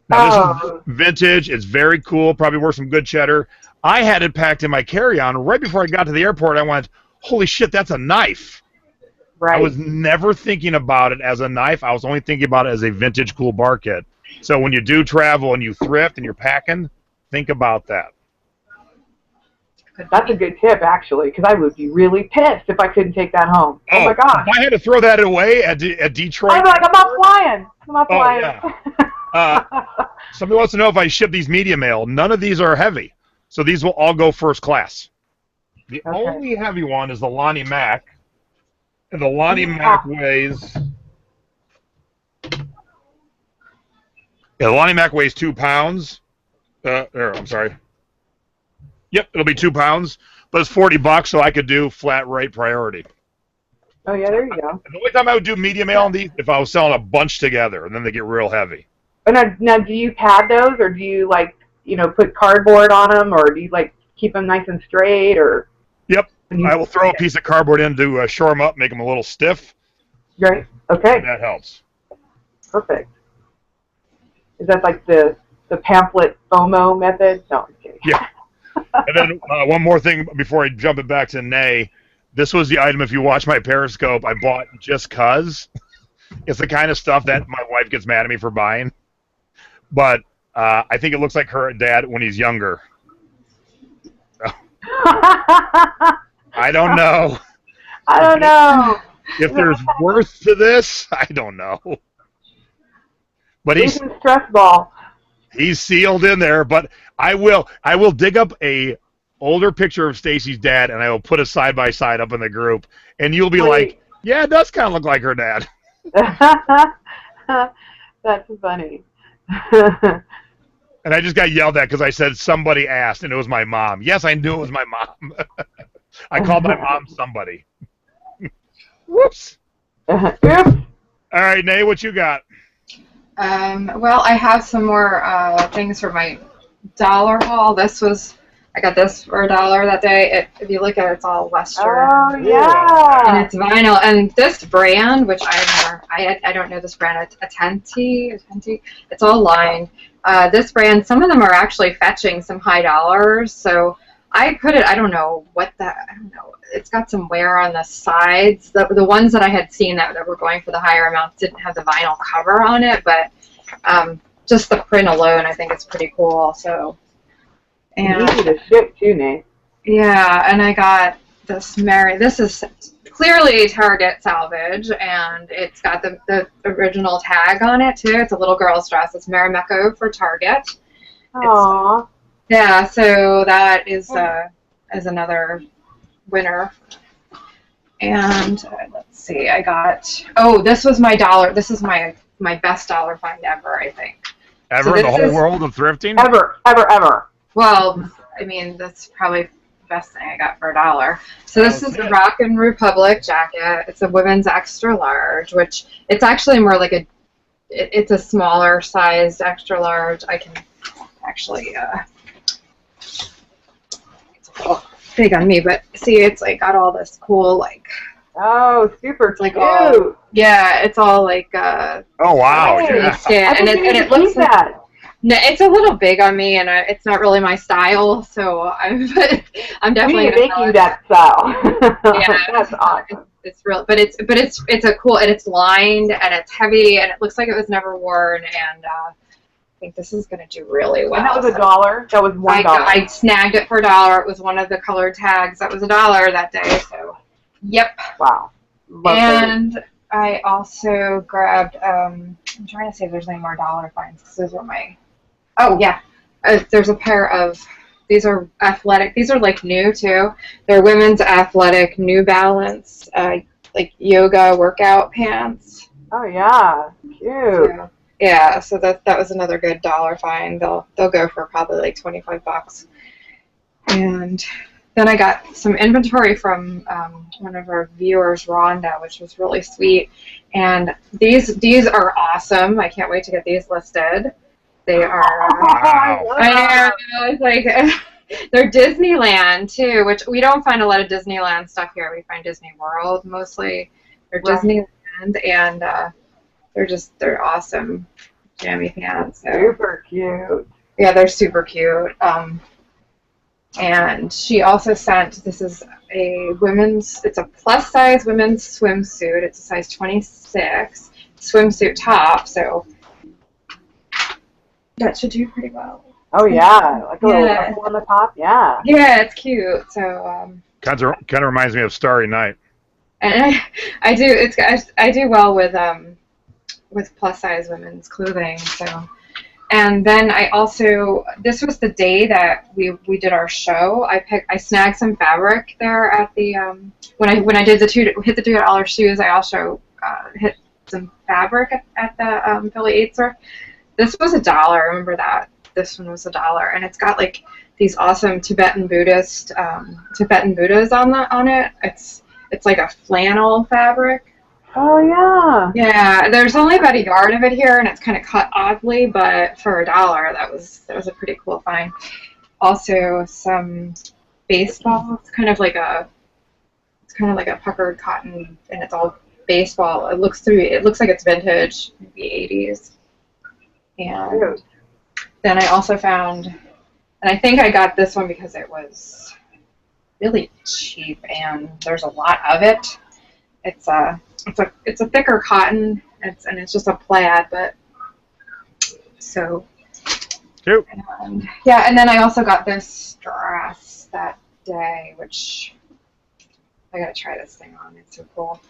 Now, this is vintage. It's very cool. Probably worth some good cheddar. I had it packed in my carry-on. Right before I got to the airport, I went, holy shit, that's a knife. Right. I was never thinking about it as a knife. I was only thinking about it as a vintage cool bar kit. So when you do travel and you thrift and you're packing, think about that. That's a good tip, actually, because I would be really pissed if I couldn't take that home. Oh my gosh. If I had to throw that away at Detroit. I'm like, I'm not flying. I'm not flying. Yeah. Somebody wants to know if I ship these media mail. None of these are heavy. So these will all go first class. The only heavy one is the Lonnie Mac. And the Lonnie Mac weighs... Yeah, the Lonnie Mac weighs 2 pounds. I'm sorry. Yep, it'll be 2 pounds, but it's $40, so I could do flat rate priority. Oh yeah, there you go. And the only time I would do media mail on these if I was selling a bunch together, and then they get real heavy. Now, do you pad those, or do you put cardboard on them, or do you keep them nice and straight, or? Yep, I will throw a piece of cardboard in to shore them up, make them a little stiff. Right. Okay. That helps. Perfect. Is that like the pamphlet FOMO method? No, I'm kidding. Yeah. And then one more thing before I jump it back to Nay. This was the item, if you watch my Periscope, I bought just because. It's the kind of stuff that my wife gets mad at me for buying. But I think it looks like her dad when he's younger. I don't know. I don't know. If there's worth to this, I don't know. But he's stress ball. He's sealed in there, but I will dig up a older picture of Stacy's dad and I will put it side by side up in the group, and you'll be like, yeah, it does kind of look like her dad. That's funny. And I just got yelled at because I said somebody asked, and it was my mom. Yes, I knew it was my mom. I called my mom somebody. Whoops. Oops. All right, Nay, what you got? Well, I have some more things for my dollar haul. I got this for $1 that day. If you look at it, it's all Western. Oh, yeah. And it's vinyl. And this brand, which I don't know this brand, Attenti. It's all lined. This brand, some of them are actually fetching some high dollars. So I put it, I don't know. It's got some wear on the sides. The ones that I had seen that were going for the higher amounts didn't have the vinyl cover on it, but just the print alone, I think it's pretty cool. So, and easy to ship too, Nate. Yeah, and I got this This is clearly Target salvage, and it's got the original tag on it too. It's a little girl's dress. It's Marimekko for Target. Aww. Yeah, so that is another winner. And let's see, I got, this was my dollar. This is my best dollar find ever, I think. Ever in the whole world of thrifting? Ever. Well, I mean, that's probably the best thing I got for $1. So this is the Rockin' Republic jacket. It's a women's extra large, which it's actually more like it's a smaller sized extra large. I can actually, big on me, but see, it's like got all this cool like. Oh, super Like cute. all, yeah, it's all like Oh wow! Yeah. yeah, and it looks like, that. no, it's a little big on me, and it's not really my style. So I'm definitely We need to make you that style. Yeah, That's awesome. It's real, but it's a cool, and it's lined, and it's heavy, and it looks like it was never worn, and I think this is gonna do really well. And that was $1. That was $1. I snagged it for $1. It was one of the colored tags that was $1 that day. So, yep. Wow. And I also grabbed. I'm trying to see if there's any more dollar finds because those were my. Oh yeah, there's a pair of. These are athletic. These are like new too. They're women's athletic New Balance, like yoga workout pants. Oh yeah, cute. Yeah, so that was another good dollar find. They'll go for probably like $25. And then I got some inventory from one of our viewers, Rhonda, which was really sweet. And these are awesome. I can't wait to get these listed. They are. Wow. I know. It's like they're Disneyland too, which we don't find a lot of Disneyland stuff here. We find Disney World mostly. They're Right. Disneyland, and they're awesome jammy pants. So. Super cute. Yeah, they're super cute. And she also sent, this is it's a plus size women's swimsuit. It's a size 26 swimsuit top, so that should do pretty well. Oh yeah, like a little ruffle on the top. Yeah. Yeah, it's cute. So Kind of reminds me of Starry Night. and I do well with plus size women's clothing. So, and then I also, this was the day that we did our show. I snagged some fabric there at the when I did hit the $2 shoes. I also hit some fabric at the Philly 8 Thrift. This was $1. I remember that. This one was $1, and it's got like these awesome Tibetan Buddhas on it. It's like a flannel fabric. Oh yeah. Yeah, there's only about a yard of it here, and it's kind of cut oddly, but for $1, that was a pretty cool find. Also, some baseball. It's kind of like a puckered cotton, and it's all baseball. It looks like it's vintage, maybe 80s. And Cute. then I also found, and I think I got this one because it was really cheap, and there's a lot of it. It's a thicker cotton, and it's just a plaid, but so. Cute. And, yeah, and then I also got this dress that day, which I gotta try this thing on. It's so cool.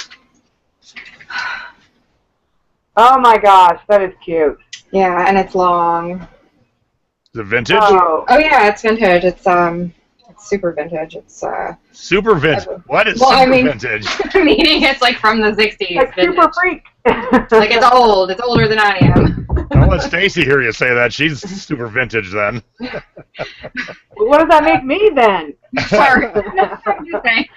Oh my gosh, that is cute. Yeah, and it's long. Is it vintage? Oh. Oh yeah, it's vintage. It's super vintage. It's Super vintage. What is vintage? meaning it's like from the 60s. Like vintage. super freak. Like it's old. It's older than I am. Don't let Stacy hear you say that. She's super vintage then. What does that make me then? Sorry. I'm just saying.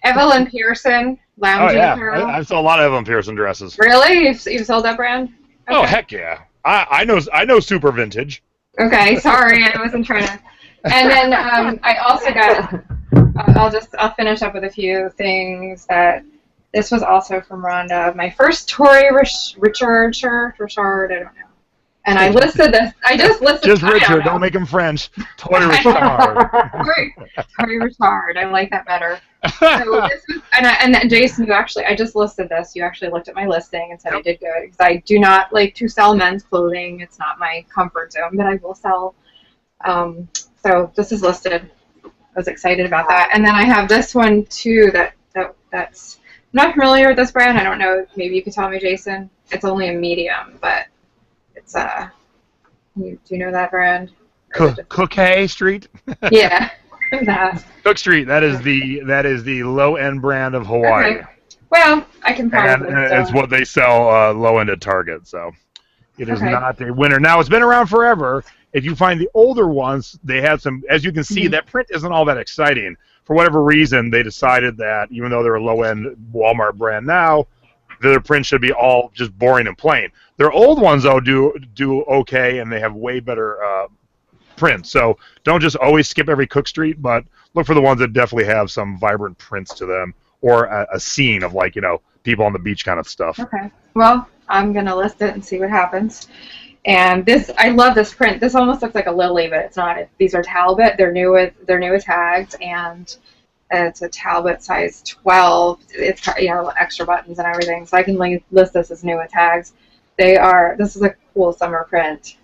Evelyn Pearson, lounging apparel. I saw a lot of Evelyn Pearson dresses. Really? You've sold that brand? Okay. Oh heck yeah! I know super vintage. Okay, sorry, I wasn't trying to. And then I also got. I'll finish up with a few things that. This was also from Rhonda. My first Tory Richard shirt. Richard, I don't know. And I listed this. I just listed. Just Richard. Don't make him French. Tory Richard. Tory Richard. I like that better. So this was, and then Jason, I just listed this. You actually looked at my listing and said I did good because I do not like to sell men's clothing. It's not my comfort zone, but I will sell. So this is listed. I was excited about that. And then I have this one too. That's. I'm not familiar with this brand. I don't know. Maybe you could tell me, Jason. It's only a medium, but it's do you know that brand? Cook Street. Yeah, that. Cook Street. That is the low end brand of Hawaii. Okay. Well, I can probably. And it's what they sell low end at Target. So it is not a winner. Now it's been around forever. If you find the older ones, they have some. As you can see, that print isn't all that exciting. For whatever reason, they decided that even though they're a low-end Walmart brand now, their print should be all just boring and plain. Their old ones, though, do okay, and they have way better prints. So don't just always skip every Cook Street, but look for the ones that definitely have some vibrant prints to them, or a scene of, like, people on the beach kind of stuff. Okay. Well, I'm going to list it and see what happens. And this, I love this print. This almost looks like a lily, but it's not. These are Talbot. They're new with tags, and it's a Talbot size 12. It's extra buttons and everything. So I can list this as new with tags. This is a cool summer print.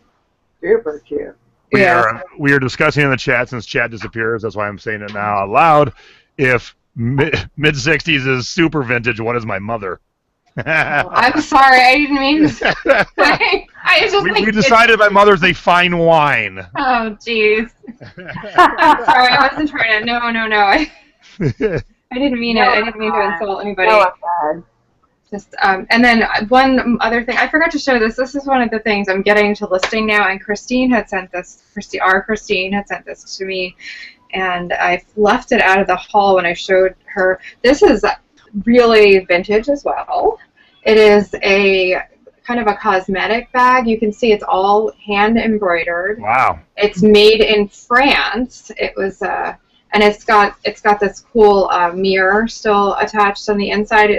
Super cute. We are discussing in the chat, since chat disappears. That's why I'm saying it now out loud. If mid 60s is super vintage, what is my mother? I'm sorry, I didn't mean to. We decided my mother's a fine wine. Oh, jeez. I'm sorry, I wasn't trying to. No. I didn't mean it. I didn't mean to insult anybody. No, just and then one other thing, I forgot to show this. This is one of the things I'm getting to listing now, and Christine had sent this. Christine had sent this to me, and I left it out of the haul when I showed her. This is really vintage as well. It is a kind of a cosmetic bag. You can see it's all hand embroidered. Wow. It's made in France. It was and it's got this cool mirror still attached on the inside.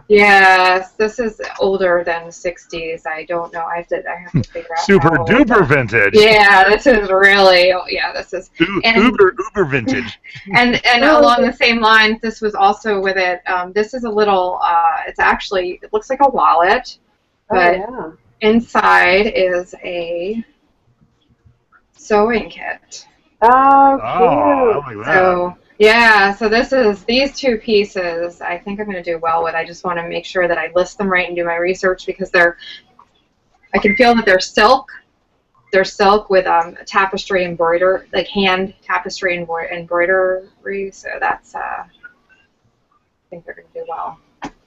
Yes, this is older than the 60s. I don't know. I have to figure out. Super duper vintage. Yeah, this is really. Yeah, this is uber vintage. and along the same lines, this was also with it. This is a little. It looks like a wallet, but inside is a sewing kit. Oh, cute. I like that. So these two pieces I think I'm going to do well with. I just want to make sure that I list them right and do my research, because I can feel that they're silk. They're silk with tapestry embroider, like hand tapestry embroidery. So that's I think they're going to do well.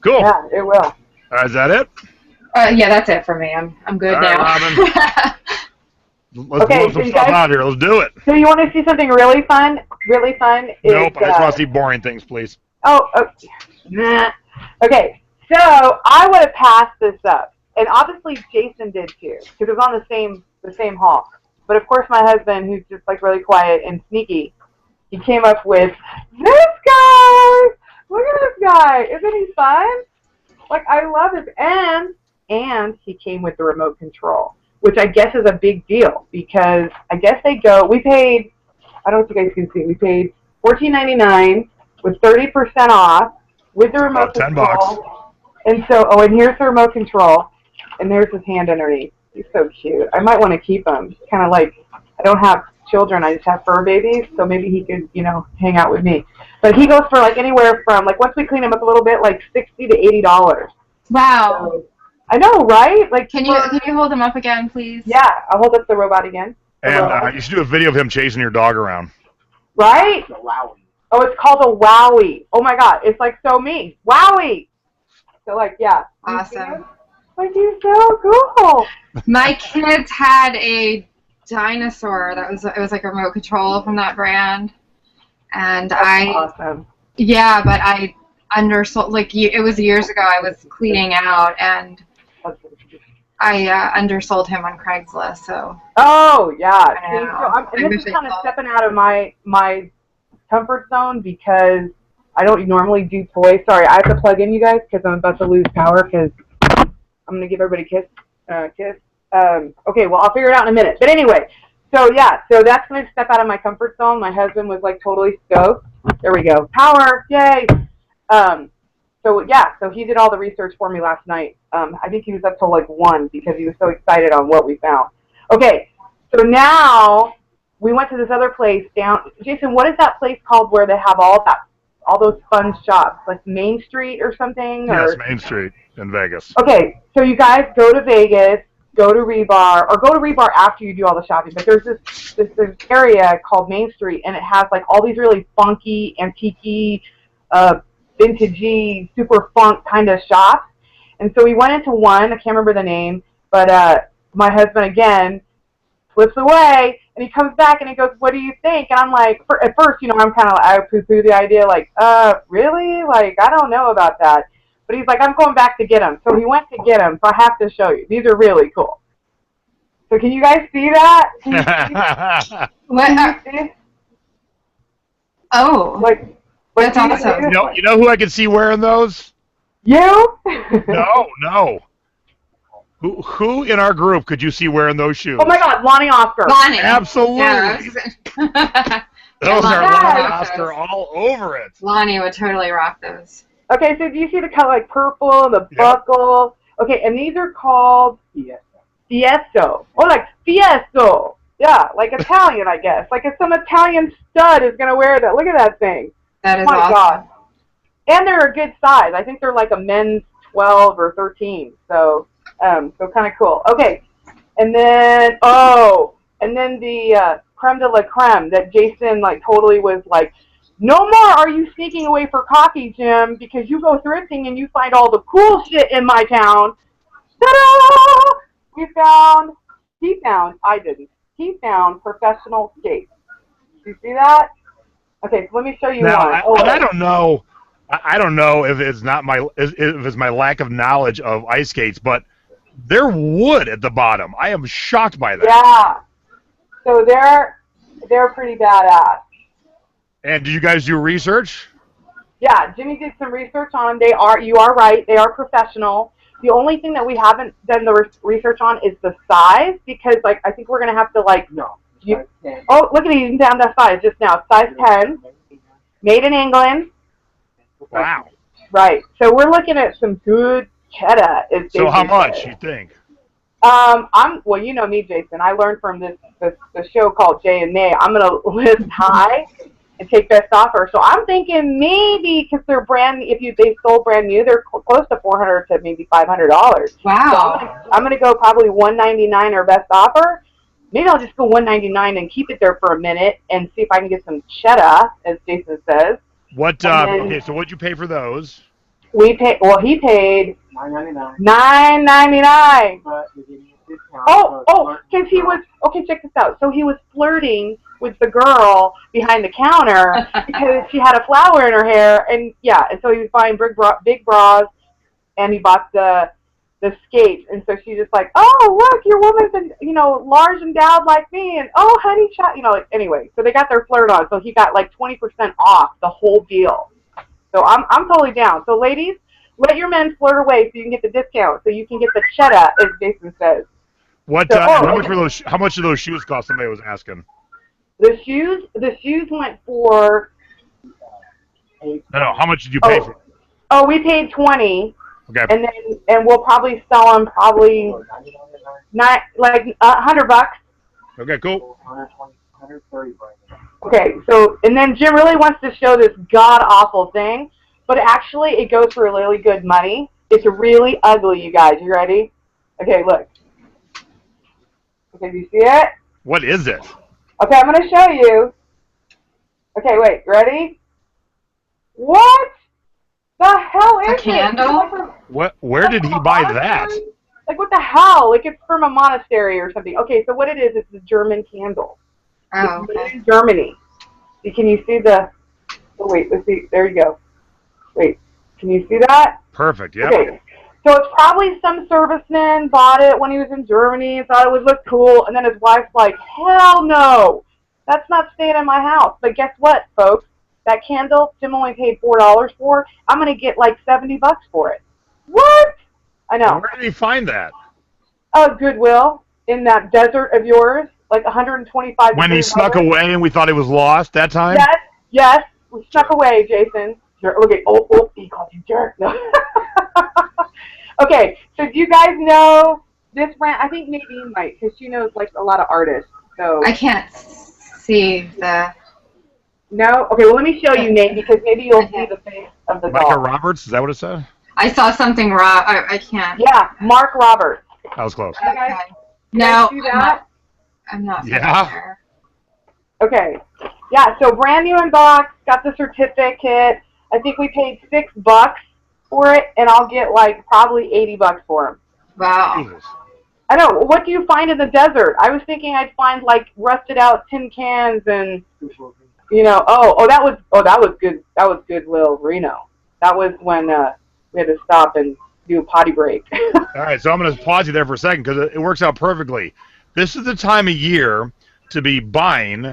Cool. Yeah, it will. Is that it? Yeah, that's it for me. I'm good now. Right, Let's blow some stuff out here. Let's do it. So you want to see something really fun? Really fun? Nope, I just want to see boring things, please. Oh, okay. Nah. Okay, so I would have passed this up. And obviously Jason did too, because it was on the same haul. But of course my husband, who's just like really quiet and sneaky, he came up with this guy! Look at this guy! Isn't he fun? Like, I love this. And he came with the remote control, which I guess is a big deal, because I guess we paid, I don't know if you guys can see, we paid $14.99 with 30% off with the remote control. $10. And so, and here's the remote control, and there's his hand underneath. He's so cute. I might want to keep him. Kind of like, I don't have children, I just have fur babies, so maybe he could, hang out with me. But he goes for like anywhere from, like, once we clean him up a little bit, like $60 to $80. Wow. So, I know, right? Like, can you hold him up again, please? Yeah, I'll hold up the robot again. And you should do a video of him chasing your dog around. Right? The Wowee. Oh, it's called a Wowee. Oh my God, it's like so me. Wowee. So like, yeah. Awesome. Like, he's so cool. My kids had a dinosaur it was like a remote control from that brand, and That's awesome. Yeah, but I undersold. Like, it was years ago. I was cleaning out, and I undersold him on Craigslist. So. Oh yeah. And this is kind of stepping out of my comfort zone, because I don't normally do toys. Sorry, I have to plug in, you guys, because I'm about to lose power. Because I'm gonna give everybody a kiss. Okay, well, I'll figure it out in a minute. But anyway, so yeah, so that's gonna step out of my comfort zone. My husband was like totally stoked. There we go. Power, yay. So yeah, so he did all the research for me last night. I think he was up till like 1 because he was so excited on what we found. Okay, so now we went to this other place down. Jason, what is that place called where they have all those fun shops, like Main Street or something? Yes, Main Street in Vegas. Okay, so you guys go to Vegas, go to Rebar after you do all the shopping. But there's this area called Main Street, and it has like all these really funky, antique-y, vintagey, super funk kind of shops. And so we went into one, I can't remember the name, but my husband again flips away, and he comes back and he goes, "What do you think?" And I'm like, at first, I'm kind of, I poo-poo the idea, like, really? Like, I don't know about that. But he's like, I'm going back to get them. So he went to get them, so I have to show you. These are really cool. So can you guys see that? Can you see? What? Oh, Like that's can awesome. You know who I can see wearing those? You? No. Who in our group could you see wearing those shoes? Oh my God, Lonnie Oscar. Lonnie. Absolutely. Yeah, those are Lonnie Lonnie would rock Oscar those. all over it. Lonnie would totally rock those. Okay, so do you see the color like purple and the Yep. buckle? Okay, and these are called Fiesto. Oh, like Fiesto. Yeah, like Italian, I guess. Like if some Italian stud is gonna wear that. Look at that thing. That is Oh my awesome. God. And they're a good size. I think they're like a men's 12 or 13. So kind of cool. Okay, and then the creme de la creme that Jason like totally was like, no more are you sneaking away for coffee, Jim, because you go thrifting and you find all the cool shit in my town. Ta-da! He found professional skates. Do you see that? Okay, so let me show you Now, one. I don't know. I don't know if it's my lack of knowledge of ice skates, but they're wood at the bottom. I am shocked by that. Yeah. So they're pretty badass. And did you guys do research? Yeah, Jimmy did some research on them. You are right, they are professional. The only thing that we haven't done the research on is the size, because like I think we're gonna have to like oh, look at it, he's down that size just now. Size 10, made in England. Wow. Right. So we're looking at some good cheddar. So how much you think? Well, you know me, Jason. I learned from the show called J and Nay. I'm gonna list high and take best offer. So I'm thinking maybe because they're they sold brand new, they're close to $400 to maybe $500. Wow. So I'm gonna go probably $199 or best offer. Maybe I'll just go $199 and keep it there for a minute and see if I can get some cheddar, as Jason says. What? Okay, so what'd you pay for those? He paid $9.99. But we gave you a discount. Because he was, okay, check this out. So he was flirting with the girl behind the counter because she had a flower in her hair, and and so he was buying big bras, and he bought the skates, and so she's just like, oh, look, your woman's, large endowed like me, and oh, honey, anyway, so they got their flirt on, so he got like 20% off the whole deal. So I'm totally down. So ladies, let your men flirt away so you can get the discount, so you can get the cheddar, as Jason says. What? So, how much were those? How much did those shoes cost? Somebody was asking. The shoes went for. No. How much did you pay for them? Oh, we paid $20. Okay. And we'll probably sell them probably not like $100. Okay, cool. 130 right now. Okay, so and then Jim really wants to show this god awful thing, but actually it goes for really good money. It's really ugly, you guys. You ready? Okay, look. Okay, do you see it? What is it? Okay, I'm gonna show you. Okay, wait, ready? What the hell is A candle? What? Where did he buy that? Like, what the hell? Like, it's from a monastery or something. Okay, so what it is, it's a German candle. Oh, It's made okay. in Germany. Can you see the... Oh, wait, let's see. There you go. Wait, can you see that? Perfect. Yep. Okay, so it's probably some serviceman bought it when he was in Germany and thought it would look cool, and then his wife's like, hell no! That's not staying in my house. But guess what, folks? That candle, Jim only paid $4 for. I'm going to get like $70 for it. What? I know. Where did he find that? Goodwill, in that desert of yours, like 125 When he degrees snuck over. away and we thought he was lost that time? Yes, we snuck away, Jason. Look at, he called you jerk. No. Okay, so do you guys know this brand? I think Nadine might, because she knows like a lot of artists. So I can't see the... no? Okay, well let me show you, Nate, because maybe you'll see the face of the Micah doll. Roberts? Is that what it said? I saw something wrong. I can't. Yeah, Mark Roberts. That was close. You guys, Okay. you No, guys see that? I'm not Yeah. sure. Okay. Yeah, so brand new in box, got the certificate. I think we paid $6 for it, and I'll get like probably $80 for them. Wow. Jesus. I know. What do you find in the desert? I was thinking I'd find like rusted out tin cans and that was good. That was Goodwill Reno. That was when we had to stop and do a potty break. All right, so I'm going to pause you there for a second because it works out perfectly. this is the time of year to be buying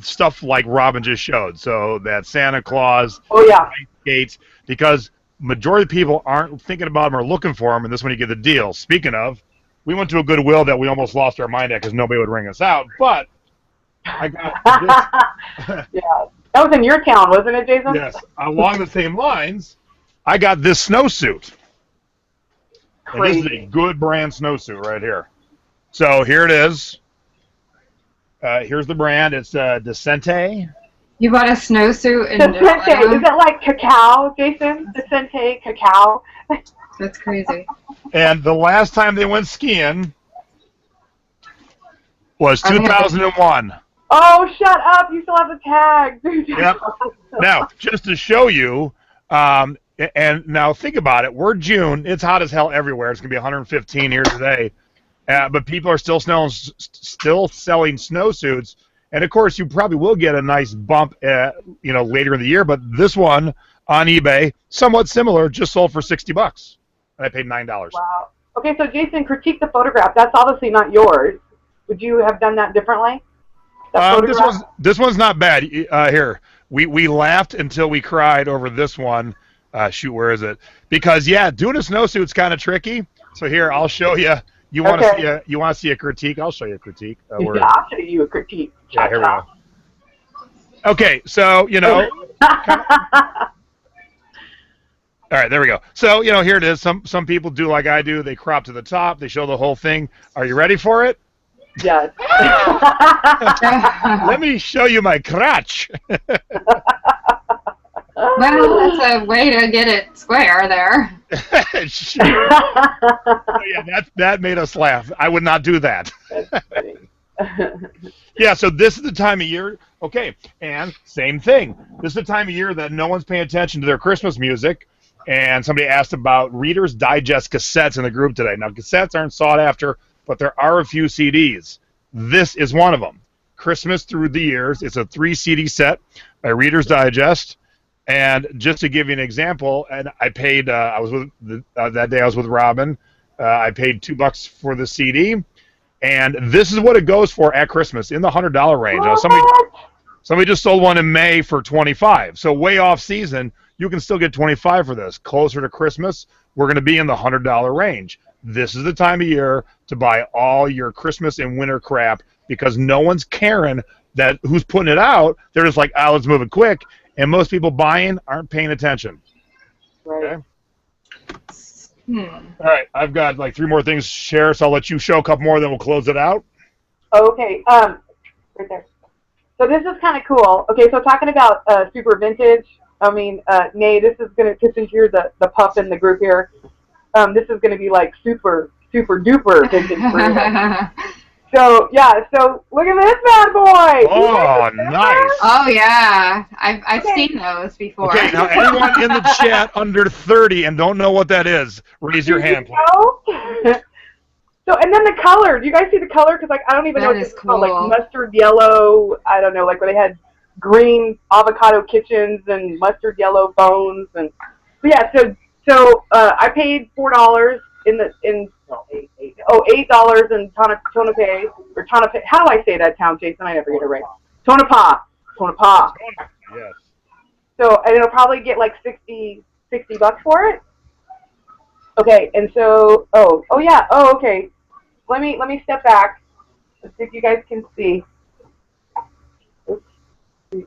stuff like Robyn just showed. So that Santa Claus, Oh yeah. skates, because majority of people aren't thinking about them or looking for them, and this is when you get the deal. Speaking of, we went to a Goodwill that we almost lost our mind at because nobody would ring us out, but I got this. Yeah. That was in your town, wasn't it, Jason? Yes. Along the same lines, I got this snowsuit. And this is a good brand snowsuit right here. So here it is. Here's the brand. It's Decente. You bought a snowsuit in Decente. Is it like cacao, Jason? Decente cacao. That's crazy. And the last time they went skiing was 2001. Oh, shut up. You still have the tag. Yep. Now, just to show you, and now think about it. We're June. It's hot as hell everywhere. It's going to be 115 here today. But people are still selling snowsuits. And, of course, you probably will get a nice bump later in the year. But this one on eBay, somewhat similar, just sold for $60. And I paid $9. Wow. Okay, so, Jason, critique the photograph. That's obviously not yours. Would you have done that differently? This one's not bad. Here, we laughed until we cried over this one. Shoot, where is it? Because doing a snowsuit's kind of tricky. So here, I'll show you. You want to see a critique? I'll show you a critique. I'll show you a critique. Yeah, here we go. Okay, so all right, there we go. So here it is. Some people do like I do. They crop to the top. They show the whole thing. Are you ready for it? Yes. Let me show you my crotch. Well, that's a way to get it square there. Sure. That made us laugh. I would not do that. That's funny. Yeah, so this is the time of year. Okay, and same thing. This is the time of year that no one's paying attention to their Christmas music. And somebody asked about Reader's Digest cassettes in the group today. Now, cassettes aren't sought after, but there are a few CDs. This is one of them. Christmas Through the Years. It's a 3 CD set by Reader's Digest. And just to give you an example, and I paid. I was with that day. I was with Robyn. I paid $2 for the CD, and this is what it goes for at Christmas in the $100 range. Now, somebody just sold one in May for $25. So way off season, you can still get $25 for this. Closer to Christmas, we're going to be in the $100 range. This is the time of year to buy all your Christmas and winter crap because no one's caring that who's putting it out. They're just like, let's move it quick. And most people buying aren't paying attention. Right. Okay? All right, I've got like 3 more things to share, so I'll let you show a couple more, then we'll close it out. Okay, right there. So this is kind of cool. Okay, so talking about super vintage, Nay, this is going to, since you're the pup in the group here, this is going to be like super duper vintage for you. So, so look at this bad boy. Oh, nice. Oh, yeah. I've seen those before. Okay, now anyone in the chat under 30 and don't know what that is, raise your hand, please. So, and then the color. Do you guys see the color? Because, I don't even know what this is called. Like mustard yellow, I don't know, like where they had green avocado kitchens and mustard yellow bones. And so I paid $4 $8 in Tonopah, or Tonopah. How do I say that town, Jason? I never get it right. Tonopah. Yes. So, and it'll probably get like $60 for it. Okay, and so, okay. Let me step back. Let's see if you guys can see. Oops. Is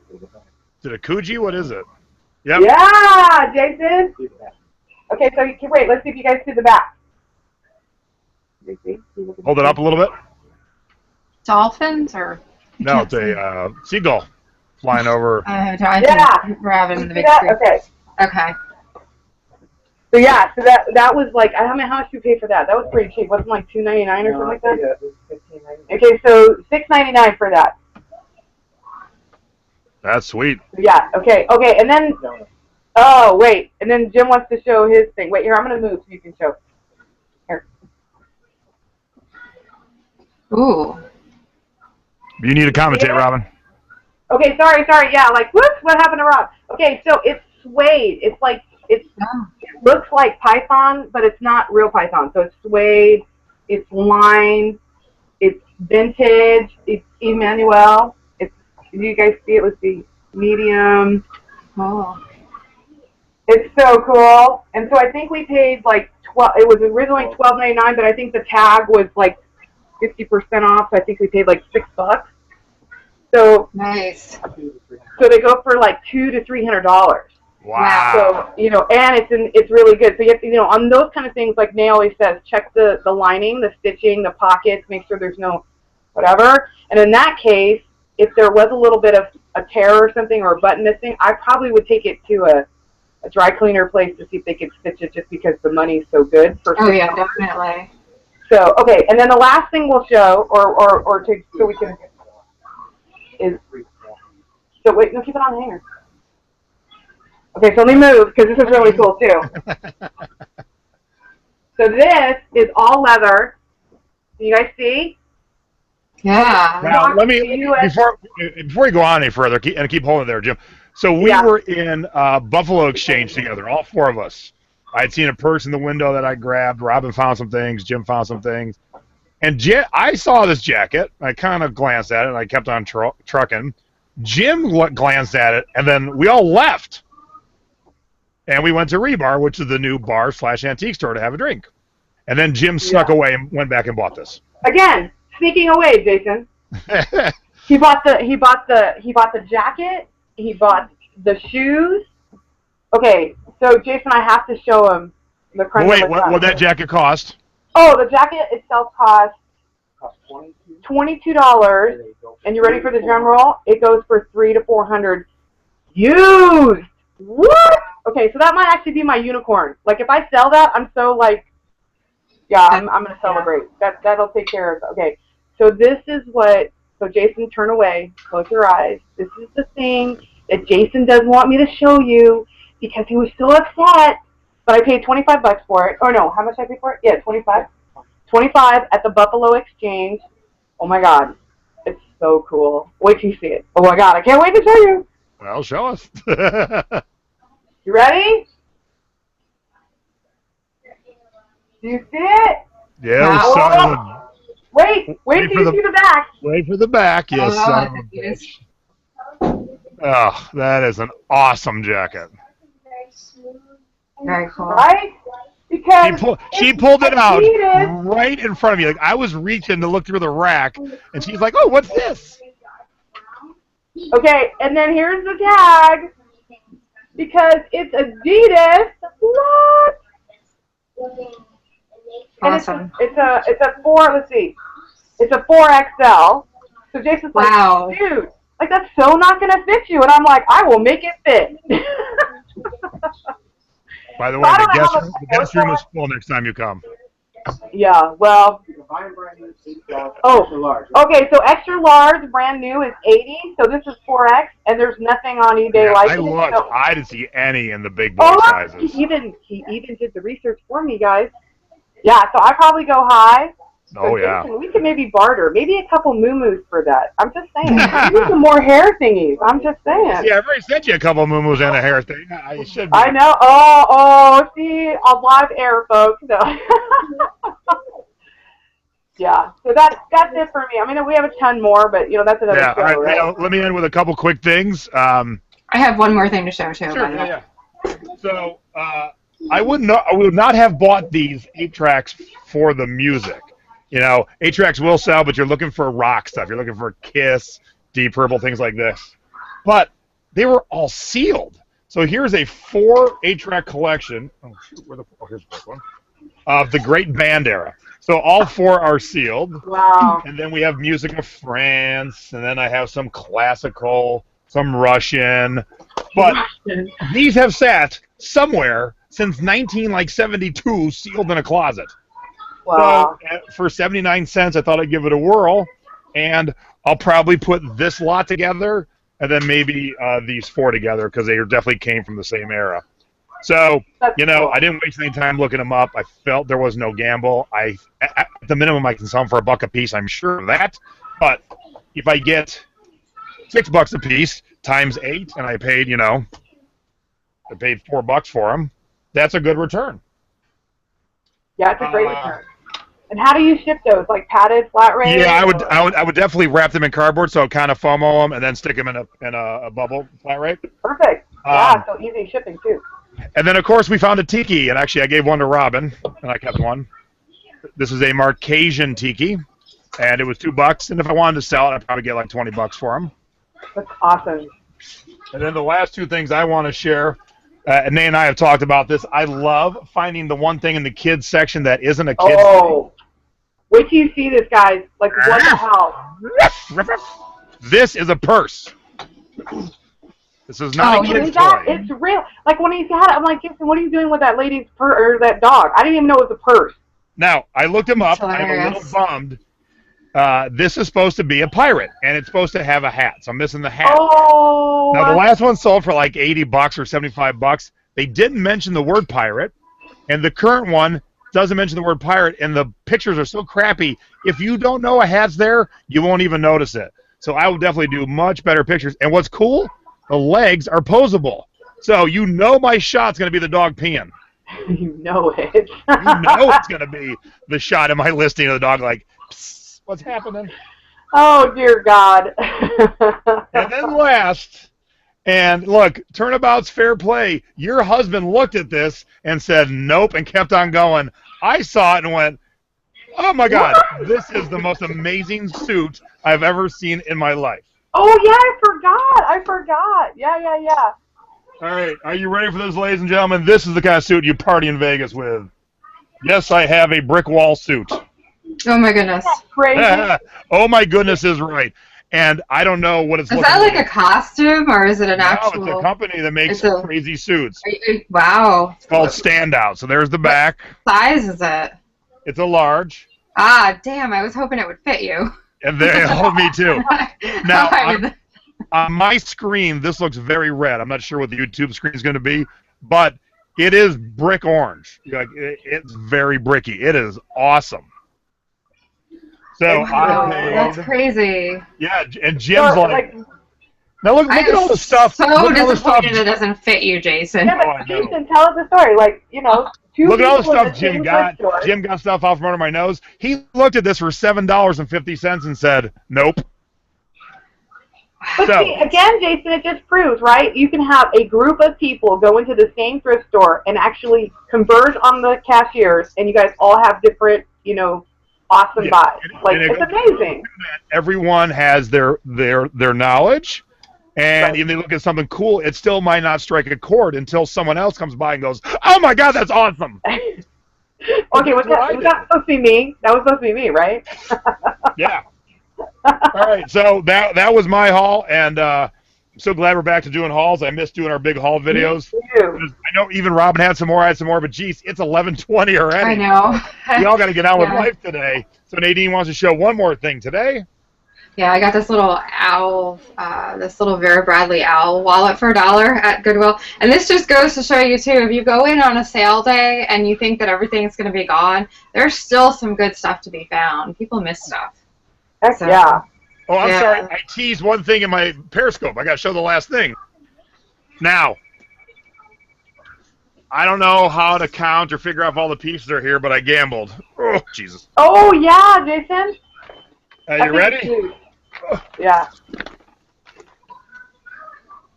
it a Coogee? What is it? Yep. Yeah, Jason. Okay, so you can wait. Let's see if you guys see the back. Hold it up a little bit. Dolphins or? No, it's a seagull flying over. Robyn in the big screen. Okay. So that was like, how much did you pay for that? That was pretty cheap. Wasn't it like $2.99 or something like that? Yeah, it was $15.99. Okay, so $6.99 for that. That's sweet. Yeah. Okay. And then. Oh wait, and then Jim wants to show his thing. Wait, here, I'm gonna move so you can show. Here. Ooh. You need to commentate, Robyn. Okay, sorry. Yeah, like, whoops, what happened to Rob? Okay, so it's suede. It's like, it looks like python, but it's not real python. So it's suede, it's lined, it's vintage. It's Emmanuel. It's, you guys see it? Let's see, medium. Oh. It's so cool. And so I think we paid like 12. It was originally $12.99, but I think the tag was like 50% off. So I think we paid like $6. So Nice. so they go for like $200 to $300. Wow. So, you know, and it's really good. So you have to, you know, on those kind of things, like Nay always says, check the lining, the stitching, the pockets, make sure there's no whatever. And in that case, if there was a little bit of a tear or something or a button missing, I probably would take it to a dry cleaner place to see if they could stitch it, just because the money's so good. Oh yeah, definitely. So, okay, and then the last thing we'll show, or to, so we can, is, so wait, no, keep it on the hanger. Okay, so let me move, because this is really cool, too. So this is all leather. Can you guys see? Yeah. Now, let me, before you go on any further, keep holding there, Jim. So we were in Buffalo Exchange together, all four of us. I had seen a purse in the window that I grabbed. Robyn found some things. Jim found some things. And I saw this jacket. I kind of glanced at it, and I kept on trucking. Jim glanced at it, and then we all left. And we went to Rebar, which is the new bar/antique store, to have a drink. And then Jim snuck away and went back and bought this. Again, sneaking away, Jason. He bought the jacket. He bought the shoes. Okay, so Jason, I have to show him the creme. Wait, what that jacket cost? Oh, the jacket itself cost $22. And you ready for the drum roll? It goes for $300 to $400 used. What? Okay, so that might actually be my unicorn. Like, if I sell that, I'm so like, yeah, I'm gonna celebrate. That'll take care of. Okay, so this is what. So Jason, turn away. Close your eyes. This is the thing that Jason doesn't want me to show you because he was so upset. But I paid $25 for it. Or no, how much I paid for it? Yeah, $25. $25 at the Buffalo Exchange. Oh my God, it's so cool. Wait till you see it. Oh my God, I can't wait to show you. Well, show us. You ready? Do you see it? Yeah. Wow. Wait till you see the back. Wait for the back. Yes. Oh, that is an awesome jacket. Very cool. Right? Because she pulled it out right in front of me. Like, I was reaching to look through the rack, and she's like, "Oh, what's this?" Okay, and then here's the tag, because it's Adidas. What? Awesome. It's a 4. Let's see. It's a 4XL. So Jason's like, wow, dude, like, that's so not gonna fit you, and I'm like, I will make it fit. By the way, the guest room is full next time you come. Yeah, well. Oh, okay. So extra large, brand new, is $80. So this is 4X, and there's nothing on eBay like it. I looked. So, I didn't see any in the big boy sizes. He even did the research for me, guys. Yeah. So I probably go high. Oh yeah. Jason, we could maybe barter, maybe a couple moo-moos for that. I'm just saying. Maybe some more hair thingies. I'm just saying. Yeah, I've already sent you a couple moo-moos and a hair thing. I should. I know. Oh, see, on live air, folks. No. Yeah, so that's it for me. I mean, we have a ton more, but that's another show, all right. right? Let me end with a couple quick things. I have one more thing to show too. Sure. Yeah. So I would not have bought these 8-tracks for the music. 8-tracks will sell, but you're looking for rock stuff. You're looking for Kiss, Deep Purple, things like this. But they were all sealed. So here's a 4 8-track collection. Oh shoot, here's the first one of the great band era. So all 4 are sealed. Wow. And then we have music of France, and then I have some classical, some Russian. But these have sat somewhere since 1972, sealed in a closet. Wow. So for 79 cents, I thought I'd give it a whirl, and I'll probably put this lot together, and then maybe these 4 together, because they definitely came from the same era. So, cool. I didn't waste any time looking them up. I felt there was no gamble. At the minimum, I can sell them for $1 a piece. I'm sure of that. But if I get $6 a piece times 8, and I paid, I paid $4 for them, that's a good return. Yeah, it's a great return. And how do you ship those? Like padded, flat rate? Yeah, I would definitely wrap them in cardboard, so kind of FOMO them, and then stick them in a bubble flat rate. Perfect. Yeah, so easy shipping too. And then of course we found a tiki, and actually I gave one to Robyn, and I kept one. This is a Marcasian tiki, and it was $2. And if I wanted to sell it, I'd probably get like $20 for them. That's awesome. And then the last two things I want to share, and Nate and I have talked about this. I love finding the one thing in the kids section that isn't a kids thing. Wait till you see this, guys. Like, what the hell? This is a purse. This is not a kid's toy. It's real. Like, when he had it, I'm like, Gibson, what are you doing with that lady's purse, or that dog? I didn't even know it was a purse. Now, I looked him up. I'm a little bummed. This is supposed to be a pirate, and it's supposed to have a hat, so I'm missing the hat. Oh. Now, the last one sold for like $80 or $75. They didn't mention the word pirate, and the current one doesn't mention the word pirate, and the pictures are so crappy. If you don't know a hat's there, you won't even notice it. So I will definitely do much better pictures. And what's cool, the legs are posable. So you know my shot's going to be the dog peeing. You know it. You know it's going to be the shot in my listing of the dog like, psst, what's happening? Oh, dear God. And then last, and look, turnabout's fair play. Your husband looked at this and said nope and kept on going. I saw it and went, oh, my God, this is the most amazing suit I've ever seen in my life. Oh, yeah, I forgot. Yeah. All right, are you ready for this, ladies and gentlemen? This is the kind of suit you party in Vegas with. Yes, I have a brick wall suit. Oh, my goodness. That's crazy. Oh, my goodness is right. And I don't know what it's Is that like a costume, or is it an actual? No, it's a company that makes crazy suits. Wow. It's called Standout. So there's the back. What size is it? It's a large. Ah, damn, I was hoping it would fit you. And they hold me, too. Now, on my screen, this looks very red. I'm not sure what the YouTube screen is going to be, but it is brick orange. Like, it's very bricky. It is awesome. So that's crazy. Yeah, and Jim's like, now look at all the stuff. So disappointed it doesn't fit you, Jason. Yeah, but Jason, tell us the story. Like, you know, look at all the stuff Jim got. Jim got stuff off from under my nose. He looked at this for $7.50 and said, nope. But see, again, Jason, it just proves, right? You can have a group of people go into the same thrift store and actually converge on the cashiers, and you guys all have different, you know, awesome buys. Like, it's amazing. Everyone has their knowledge, and if they look at something cool, it still might not strike a chord until someone else comes by and goes, oh, my God, that's awesome. Okay, was that supposed to be me? That was supposed to be me, right? Yeah. All right, so that was my haul, and I'm so glad we're back to doing hauls. I missed doing our big haul videos. Me too. I know even Robyn had some more, I had some more, but geez, it's 11:20 already. I know. We all got to get on with life today. So Nadine wants to show one more thing today. Yeah, I got this little owl, this little Vera Bradley owl wallet for $1 at Goodwill. And this just goes to show you, too, if you go in on a sale day and you think that everything's going to be gone, there's still some good stuff to be found. People miss stuff. Heck yeah. Oh, I'm sorry. I teased one thing in my Periscope. I got to show the last thing. Now, I don't know how to count or figure out if all the pieces are here, but I gambled. Oh, Jesus. Oh, yeah, Jason. Are you ready? Yeah.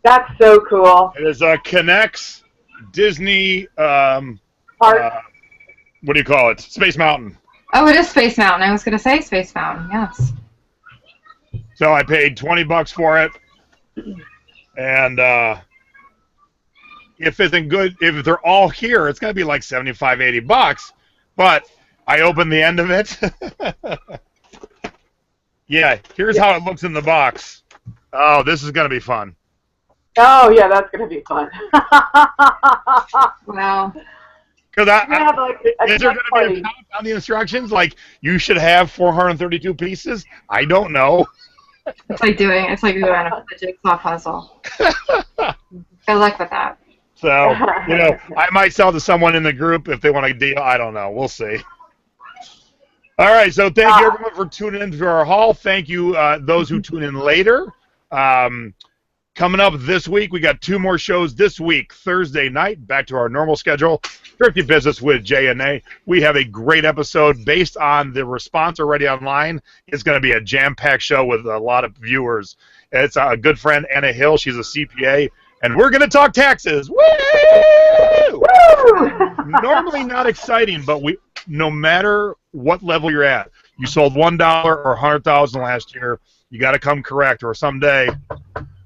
That's so cool. It is a Connects Disney, what do you call it? Space Mountain. Oh, it is Space Mountain. I was going to say Space Mountain, yes. So I paid $20 for it, and if they're all here, it's going to be like $75, $80. But I opened the end of it. Yeah, here's how it looks in the box. Oh, this is going to be fun. Oh, yeah, that's going to be fun. Wow. Because is there going to be a count on the instructions? Like, you should have 432 pieces? I don't know. It's like doing a jigsaw puzzle. Good luck with that. So, I might sell to someone in the group if they want a deal. I don't know. We'll see. All right, so thank you, everyone, for tuning in to our haul. Thank you, those who tune in later. Coming up this week, we got 2 more shows this week. Thursday night, back to our normal schedule, Thrifty Business with J&A. We have a great episode based on the response already online. It's going to be a jam-packed show with a lot of viewers. It's a good friend, Anna Hill. She's a CPA, and we're going to talk taxes. Woo! Woo! Normally not exciting, but no matter what level you're at, you sold $1 or $100,000 last year, you got to come correct, or someday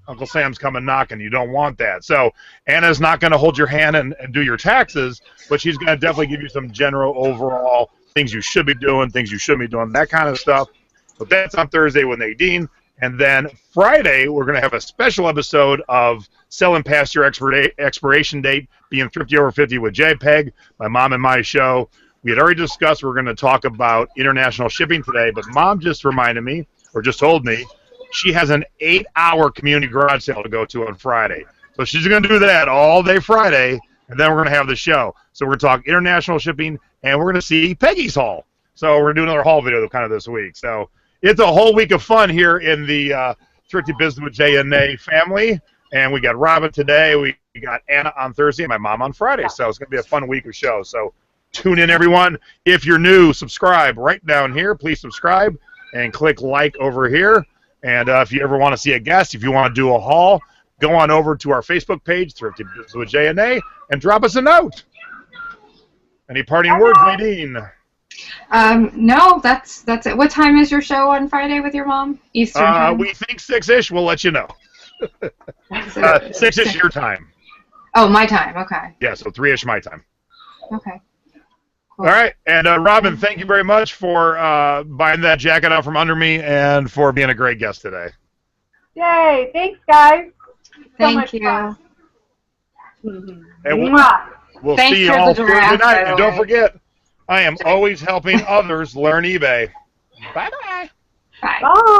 Uncle Sam's coming knocking. You don't want that. So Anna's not going to hold your hand and do your taxes, but she's going to definitely give you some general overall things you should be doing, things you shouldn't be doing, that kind of stuff. But that's on Thursday with Nadine. And then Friday, we're going to have a special episode of Selling Past Your Expiration Date, being Thrifty Over 50 with JPEG, my mom and my show. We had already discussed we're going to talk about international shipping today, but Mom just reminded me, or just told me, she has an 8-hour community garage sale to go to on Friday. So she's going to do that all day Friday, and then we're going to have the show. So we're going to talk international shipping, and we're going to see Peggy's haul. So we're going to do another haul video kind of this week. So it's a whole week of fun here in the Thrifty Business with J&A family. And we got Robyn today. We got Anna on Thursday and my mom on Friday. So it's going to be a fun week of shows. So tune in, everyone. If you're new, subscribe right down here. Please subscribe and click like over here. And if you ever want to see a guest, if you want to do a haul, go on over to our Facebook page, Thrifty Business with J&A, and drop us a note. Any parting words, Nadine? No, that's it. What time is your show on Friday with your mom? Eastern time? We think 6-ish. We'll let you know. 6-ish your time. Oh, my time. Okay. Yeah, so 3-ish my time. Okay. Cool. All right, and Robyn, thank you very much for buying that jacket out from under me and for being a great guest today. Yay! Thanks, guys. Thank you. Mm-hmm. And we'll see you all Thursday night. And don't forget, I am always helping others learn eBay. Bye-bye. Bye. Bye.